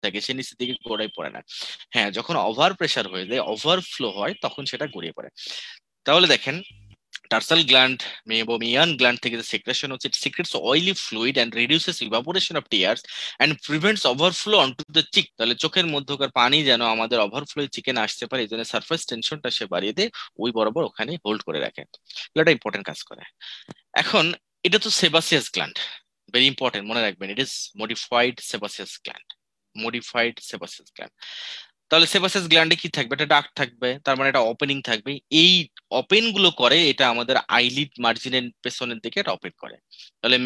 Speaker 1: থাকে, সে নিচের দিকে গড়াই পড়ে না। হ্যাঁ, যখন ওভার প্রেসার হয়ে যায়, ওভারফ্লো হয়, তখন সেটা গড়িয়ে পড়ে। তাহলে দেখেন টার্সাল গ্ল্যান্ড মেবোমিয়ান গ্ল্যান্ড থেকে যে সেক্রেশন হচ্ছে, it secretes oily fluid and reduces evaporation of tears and prevents overflow onto the cheek। তাহলে চোখের মধ্যকার পানি যেন আমাদের ওভারফ্লো চিকে না আসতে পারে, এই জন্য সারফেস টেনশনটা সে বাড়িয়ে দেয়, ওই বরাবর ওখানে হোল্ড করে রাখে। এটা ইম্পর্টেন্ট কাজ করে। এখন এটা তো সেবাসিয়াস গ্ল্যান্ড, ভেরি ইম্পর্টেন্ট, মনে রাখবেন ইট is modified sebaceous gland, modified sebaceous gland. তাহলে সেবাসিয়াস গ্ল্যান্ডে কি থাকবে? একটা ডাক্ট থাকবে, তার মানে একটা ওপেনিং থাকবে। এই ওপেন গুলো করে এটা আমাদের আইলিড মার্জিনের পেছনের দিকে এটা ওপেন করে। তাহলে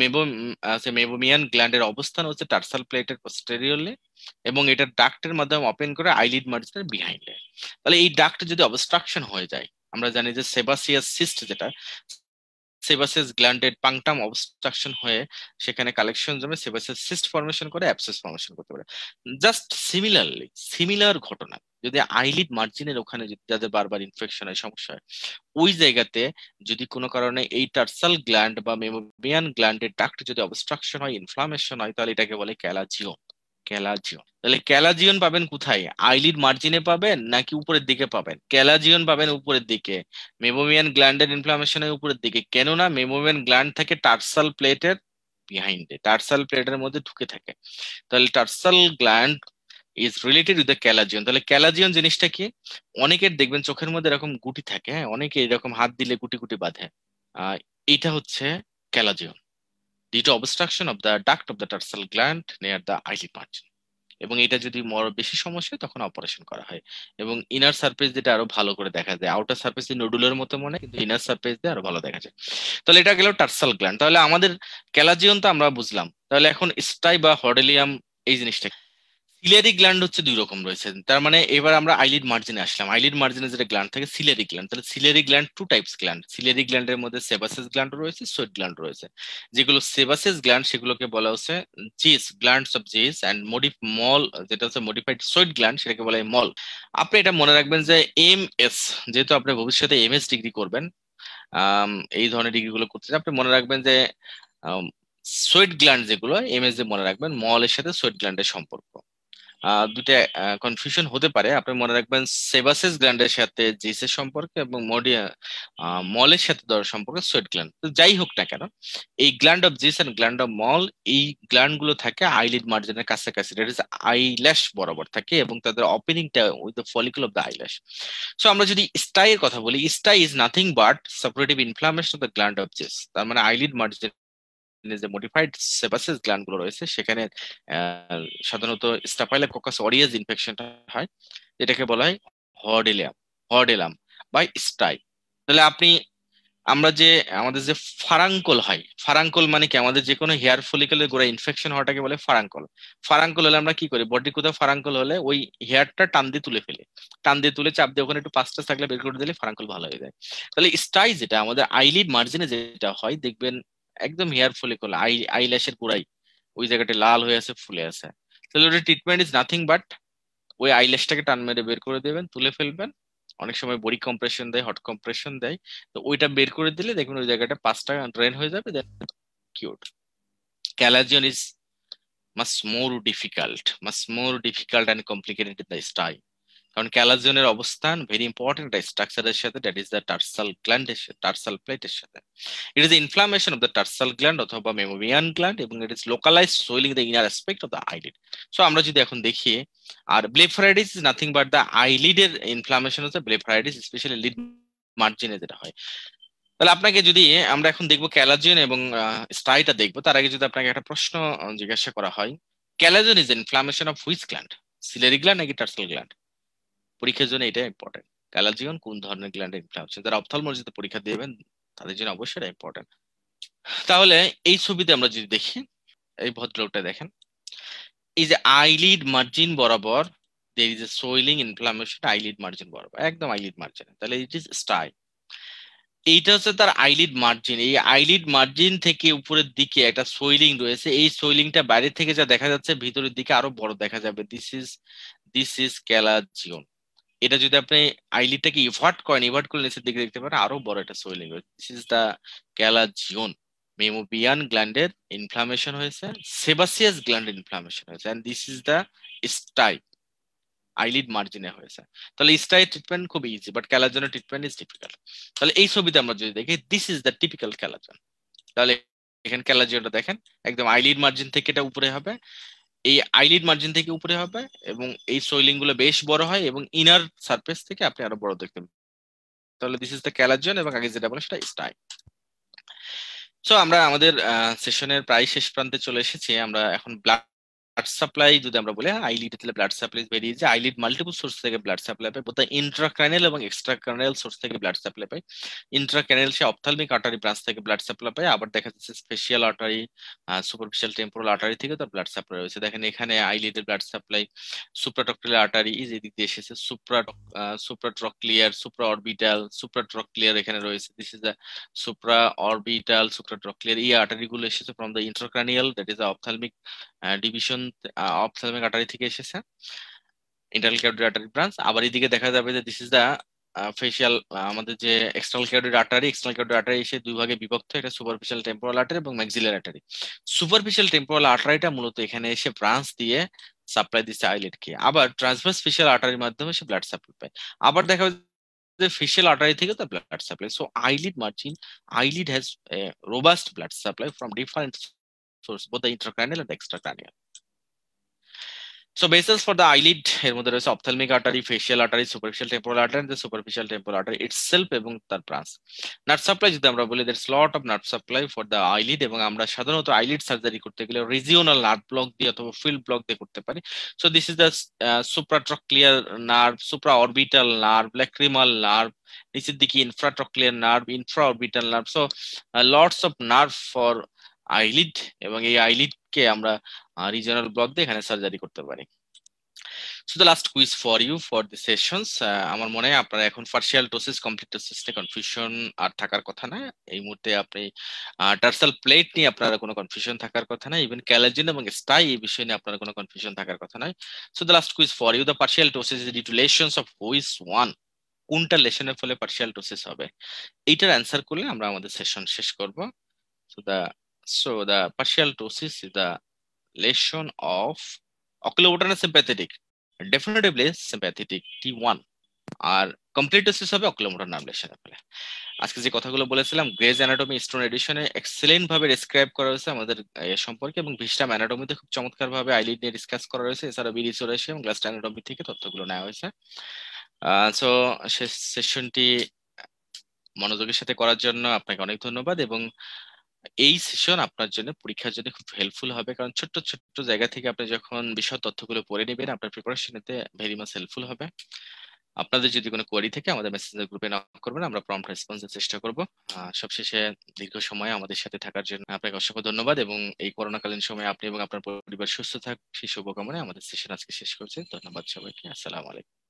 Speaker 1: মেবোমিয়ান গ্ল্যান্ডের অবস্থান হচ্ছে টার্সাল প্লেটের পোস্টেরিয়রলি, এবং এটা ডাক্টের মাধ্যমে ওপেন করে আইলিড মার্জিনের বিহাইন্ডে। তাহলে এই ডাক্ট যদি অবস্ট্রাকশন হয়ে যায়, আমরা জানি যে সেবাসিয়াস সিস্ট যেটা, সেবাসিয়াস গ্ল্যান্ডের পাংটাম অবস্ট্রাকশন হয়ে সেখানে কালেকশন জমে সেবাসিয়াস সিস্ট ফর্মেশন করে, অ্যাবসেস ফর্মেশন করতে পারে। জাস্ট সিমিলার ঘটনা যদি আইলিড মার্জিনের ওখানে যাদের বারবার ইনফেকশন হয়, সমস্যা হয়, ওই জায়গাতে যদি কোনো কারণে এই টার্সাল গ্ল্যান্ড বা মেমোরিয়ান গ্ল্যান্ডের ডাক্ট যদি অবস্ট্রাকশন হয়, ইনফ্লামেশন হয়, তাহলে এটাকে বলে ক্যালাজিওন। ক্যালাজিওন, তাহলে ক্যালাজিওন পাবেন কোথায়? আইলিড মার্জিনে পাবেন নাকি উপরের দিকে পাবেন? ক্যালাজিওন পাবেন উপরের দিকে। মেমোমিয়ান গ্ল্যান্ডের ইনফ্লামেশনের উপরের দিকে, কেননা মেমোমিয়ান গ্ল্যান্ড থাকে টার্সাল প্লেটের বিহাইন্ডে, টার্সাল প্লেটের মধ্যে ঢুকে থাকে। তাহলে tarsal gland is related with the chalazion. তাহলে ক্যালাজিয়ন জিনিসটা কি? অনেকের দেখবেন চোখের মধ্যে এরকম গুটি থাকে, হ্যাঁ, অনেকে এরকম হাত দিলে গুটি গুটি বাঁধে, এইটা হচ্ছে chalazion, due to obstruction of the duct of the tarsal gland near the eyelid margin. এবং এটা যদি বেশি সমস্যা হয় তখন অপারেশন করা হয়। এবং ইনার সারফেস যেটা আরো ভালো করে দেখা যায়, আউটার সারফেস নুডুলের মতো মনে হয়, কিন্তু ইনার সারফেস দিয়ে আরো ভালো দেখা যায়। তাহলে এটা গেল টার্সাল গ্ল্যান্ড। তাহলে আমাদের ক্যালাজিয়ন তো আমরা বুঝলাম, তাহলে এখন স্টাই বা হর্ডেলিয়াম এই জিনিসটা। সিলিয়ারি গ্ল্যান্ড হচ্ছে দুই রকম রয়েছে, তার মানে এবার আমরা আইলিড মার্জিনে আসলাম। আইলিড মার্জিনে যেটা গ্ল্যান্ড থাকে সিলিয়ারি গ্ল্যান্ড। তাহলে ciliary gland two types gland. Ciliary গ্ল্যান্ডের মধ্যে সেবাসিস গ্ল্যান্ড রয়েছে, সোয়েট গ্ল্যান্ড রয়েছে। যেগুলো সেবাসিস গ্ল্যান্ড সেগুলোকে বলা হচ্ছে Zeis, glands of Zeis, and Moll যেটা হচ্ছে মডিফাইড সোয়েট গ্ল্যান্ড সেটাকে বলা হয় মল। আপনি এটা মনে রাখবেন যে এমএস, যেহেতু আপনি ভবিষ্যতে এমএস ডিগ্রি করবেন, এই ধরনের ডিগ্রি গুলো করতে চান, আপনি মনে রাখবেন যে সোয়েট গ্ল্যান্ড যেগুলো এমএস দিয়ে মনে রাখবেন, মলের সাথে সোয়েট গ্ল্যান্ডের সম্পর্ক। দুইটা কনফিউশন হতে পারে, আপনি মনে রাখবেন সেবাসিস গ্ল্যান্ডের সাথে জিসের সম্পর্ক এবং মলের সাথে সম্পর্ক সোয়েট গ্ল্যান্ড। তো যাই হোক না কেন, এই gland of Zeis and gland of Moll, এই গ্ল্যান্ড গুলো থাকে আইলিড মার্জিনের কাছাকাছি, দ্যাট ইজ আইল্যাশ বরাবর থাকে, এবং তাদের ওপেনিংটা with the follicle of the eyelash. So আমরা যদি স্টাই এর কথা বলি, stye is nothing but suppurative inflammation of the gland of Zeis. তার মানে আইলিড মার্জিন যে মডিফাইড সেবাসিস গ্ল্যান্ড গুলো রয়েছে সেখানে সাধারণত স্টাফাইলোকোকাস অরিয়াস ইনফেকশনটা হয়, যেটাকে বলা হয় হর্ডেলিয়াম, হর্ডেলাম বা স্টাই। তাহলে আমরা যে আমাদের যে ফারাঙ্কল হয়, ফারাঙ্কল মানে কি? আমাদের যে কোনো হেয়ার ফলিকলের গোড়ায় ইনফেকশন হওয়াটাকে বলে ফারাঙ্কল। ফারাঙ্কল হলে আমরা কি করি? বডি কোথাও ফারাঙ্কল হলে ওই হেয়ারটা টান দিয়ে তুলে ফেলে, টান দিয়ে তুলে চাপ দিয়ে ওখানে একটু পাঁচটা থাকলে বের করে দিলে ফারাঙ্কল ভালো হয়ে যায়। তাহলে স্টাই যেটা আমাদের আইলিড মার্জিনে যেটা হয়, দেখবেন একদম হেয়ার ফলিকল আইল্যাশের গোড়ায় ওই জায়গাটা লাল হয়ে আছে, ফুলে আছে। তাহলে ওটা ট্রিটমেন্ট ইজ নাথিং বাট ওই আইল্যাশটাকে টান মেরে বের করে দেবেন, তুলে ফেলবেন। অনেক সময় বডি কম্প্রেশন দেয়, হট কম্প্রেশন দেয়, তো ওইটা বের করে দিলে দেখবেন ওই জায়গাটা পাঁচটা ড্রেন হয়ে যাবে, then cured. Chalazion is much more difficult and complicated in the stye, কারণ ক্যালাজিয়নের অবস্থান ভেরি ইম্পর্টেন্ট একটা স্ট্রাকচারের সাথে, দ্যাট ইজ দ্য টার্সাল গ্ল্যান্ডের টার্সাল প্লেটের সাথে। It is inflammation of the tarsal gland অথবা মেমোরিয়ান গ্ল্যান্ড, এবং it is localise swelling the inner aspect of the eyelid. So আমরা যদি এখন দেখি, আর blepharitis is nothing but the আইলিডের ইনফ্লামেশন হচ্ছে ব্লেফারাইটিস, স্পেশালি লিড মার্জিনে যেটা হয়। তাহলে আপনাকে যদি আমরা এখন দেখবো ক্যালাজিয়ন এবং স্টাইটা দেখবো, তার আগে যদি আপনাকে একটা প্রশ্ন জিজ্ঞাসা করা হয়, chalazion is inflammation of which gland? Ciliary gland নাকি টার্সাল গ্ল্যান্ড? পরীক্ষার জন্য এটা ইম্পর্টেন্ট, ক্যালাজিয়ন কোন ধরনের গ্ল্যান্ডের ইনফ্লামেশন। যারা অপথলমোলজিতে পরীক্ষা দেবেন তাদের জন্য অবশ্যই এটা ইম্পর্টেন্ট। তাহলে এই ছবিতে আমরা যদি দেখি, এই ভদ্রলোকটা দেখেন, এই যে আইলিড মার্জিন বরাবর there is a swelling inflammation eyelid margin বরাবর, একদম আইলিড মার্জিন, তাহলে ইট ইজ স্টাই। এইটা হচ্ছে তার আইলিড মার্জিন। এই আইলিড মার্জিন থেকে উপরের দিকে একটা সোয়েলিং রয়েছে, এই সোয়েলিংটা বাইরে থেকে যা দেখা যাচ্ছে ভিতরের দিকে আরো বড় দেখা যাবে, দিস ইজ ক্যালাজিয়ন। এটা যদি আপনি আইলিডটাকে ইভার্ট করেন, ইভার্ট করলে নিচের দিকে দেখতে পারেন আরো বড় একটা সোয়েলিং রয়েছে, this is the chalazion. Meibomian গ্ল্যান্ডের ইনফ্লামেশন হয়েছে, সেবাসিয়াস গ্ল্যান্ডের ইনফ্লামেশন হয়েছে, and this is the stye. Eyelid মার্জিনে হয়েছে। তাহলে স্টাই ট্রিটমেন্ট খুব ইজি, বাট ক্যালাজনের ট্রিটমেন্ট ইজ ডিফিকাল্ট। তাহলে এই ছবিতে আমরা যদি দেখি, this is the typical chalazion. তাহলে এখানে ক্যালাজিওটা দেখেন, একদম আইলিড মার্জিন থেকে এটা উপরে হবে, এই আইলিড মার্জিন থেকে উপরে হবে, এবং এই সোয়েলিং গুলো বেশ বড় হয়, এবং ইনার সারফেস থেকে আপনি আরো বড় দেখতে পাবেন। তাহলে দিস ইজ দ্য ক্যালাজন, এবং আগে যেটা বলে সেটা স্টাই। সো আমরা আমাদের সেশনের প্রায় শেষ প্রান্তে চলে এসেছি। আমরা এখন ব্লাড সাপ্লাই যদি আমরা বলি, আইলিড তাহলে ব্লাড সাপ্লাই বেরিয়ে যায়। আইলিড মাল্টিপল সোর্স থেকে ব্লাড সাপ্লাই পায়, বোধ ইন্ট্রাক্রানিয়াল এবং এক্সট্রাক্রানিয়াল সোর্স থেকে ব্লাড সাপ্লাই পায়। ইন্ট্রাক্রানিয়াল সে অপথ্যালমিক আর্টারি ব্রাঞ্চ থেকে ব্লাড সাপ্লাই পায়, আবার দেখা যাচ্ছে special artery, superficial temporal artery থেকে তার ব্লাড সাপ্লাই রয়েছে। দেখেন এখানে আইলিডের ব্লাড সাপ্লাই সুপ্রাটক্লিয়ার আর্টারি এই যে দিক দিয়ে এসেছে, সুপ্রাট্রক্লিয়ার, সুপ্রা অরবিটাল, সুপ্রাট্রক্লিয়ার এখানে রয়েছে। This is the supra orbital, supratrochlear, এই আর্টারি গুলো এসেছে from the intracranial, that is ophthalmic division, ophthalmic artery থেকে এসেছে, ইন্টারনাল ক্যারোটিড আর্টারি ব্রাঞ্চ। আবার এদিকে দেখা যাবে যে দিস ইজ দা ফেশিয়াল, আমাদের যে external carotid artery, external carotid artery এসে দুই ভাগে বিভক্ত, এটা সুপারফিশিয়াল টেম্পোরাল আর্টারি এবং ম্যাক্সিলার আর্টারি। সুপারফিশিয়াল টেম্পোরাল আর্টারিটা মূলত এখানে এসে ব্রাঞ্চ দিয়ে সাপ্লাই দিচ্ছে আইলিডকে, আবার ট্রান্সভার্স ফেশিয়াল আর্টারির মাধ্যমে সে ব্লাড সাপ্লাই পায়। আবার দেখা যাবে যে ফেশিয়াল আর্টারি থেকে তো blood supply. So eyelid margin, eyelid has a robust blood supply from different source, both the intracranial and extracranial. So bases for the eyelid এর মধ্যে রয়েছে ophthalmic artery, facial artery, superficial temporal artery, the superficial temporal artery itself এবং তার ব্রাঞ্চ। নার্ভ সাপ্লাই যদি আমরা বলি, that's lot of nerve supply for the eyelid, এবং আমরা সাধারণত আইলিড সার্জারি করতে গেলে রিজিওনাল নার্ভ ব্লক দিয়ে অথবা ফিল্ড ব্লক দিয়ে করতে পারি। So this is the supratrochlear nerve, supra orbital nerve, lacrimal nerve, নিচের দিকে infratrochlear nerve, infra orbital nerve. So lots of nerve for eyelid, এবং এই আইলিড কে আমরা রিজিওনাল ব্লক দিয়ে এখানে সার্জারি করতে পারি। So the last quiz for you for the sessions. আমার মনে হয় আপনারা এখন পার্শিয়াল টোসিস, কমপ্লিট টোসিস নিয়ে কনফিউশন আর থাকার কথা না। এই মুহূর্তে আপনি টার্সাল প্লেট নিয়ে আপনারা কোনো কনফিউশন থাকার কথা না, ইভেন ক্যালাজিন এবং স্টাই এই বিষয় নিয়ে আপনারা কোনো কনফিউশন থাকার কথা নয়। So the last quiz for you, the partial ptosis is due to lesions of which one? কোনটা লেশনের ফলে পার্শিয়াল টোসিস হবে? এইটার অ্যান্সার করলে আমরা আমাদের সেশন শেষ করব। So the so the partial ptosis is the lesion of oculomotor sympathetic, definitively sympathetic T1, আর কমপ্লিটোসিস হবে অকুলোমোটর নার্ভ লেশনের ফলে। আজকে যে কথাগুলো বলেছিলাম, গ্রেজ অ্যানাটমি স্টোন এডিশনে এক্সেলেন্ট ভাবে ডেসক্রাইব করা হয়েছে আমাদের সম্পর্কে, এবং ভিস্টাম অ্যানাটমিতে খুব চমৎকার ভাবে আইলিড নিয়ে ডিসকাস করা হয়েছে। এছাড়া বিরিসোরেশিয়া এবং গ্লাস্ট অ্যানাটমি থেকে তথ্যগুলো নেওয়া হয়েছে। সো শেষ সেশনটি মনোযোগের সাথে করার জন্য আপনাকে অনেক ধন্যবাদ, এবং এই সেশন আপনার জন্য পরীক্ষার জন্য খুব হেল্পফুল হবে, কারণ ছোট্ট ছোট্ট জায়গা থেকে আপনি যখন বিশদ তথ্যগুলো পড়ে নেবেন, আপনার প্রিপারেশন নিতে ভেরি মাচ হেল্পফুল হবে। আপনাদের যদি কোনো কোয়ারি থাকে আমাদের মেসেঞ্জার গ্রুপে নক করবেন, আমরা প্রম্পট রেসপন্সের চেষ্টা করব। সবশেষে দীর্ঘ সময় আমাদের সাথে থাকার জন্য আপনাকে অসংখ্য ধন্যবাদ, এবং এই করোনাকালীন সময়ে আপনি এবং আপনার পরিবার সুস্থ থাক সেই শুভকামনায় আমাদের সেশন আজকে শেষ করছি। ধন্যবাদ সবাইকে। আসসালামু আলাইকুম।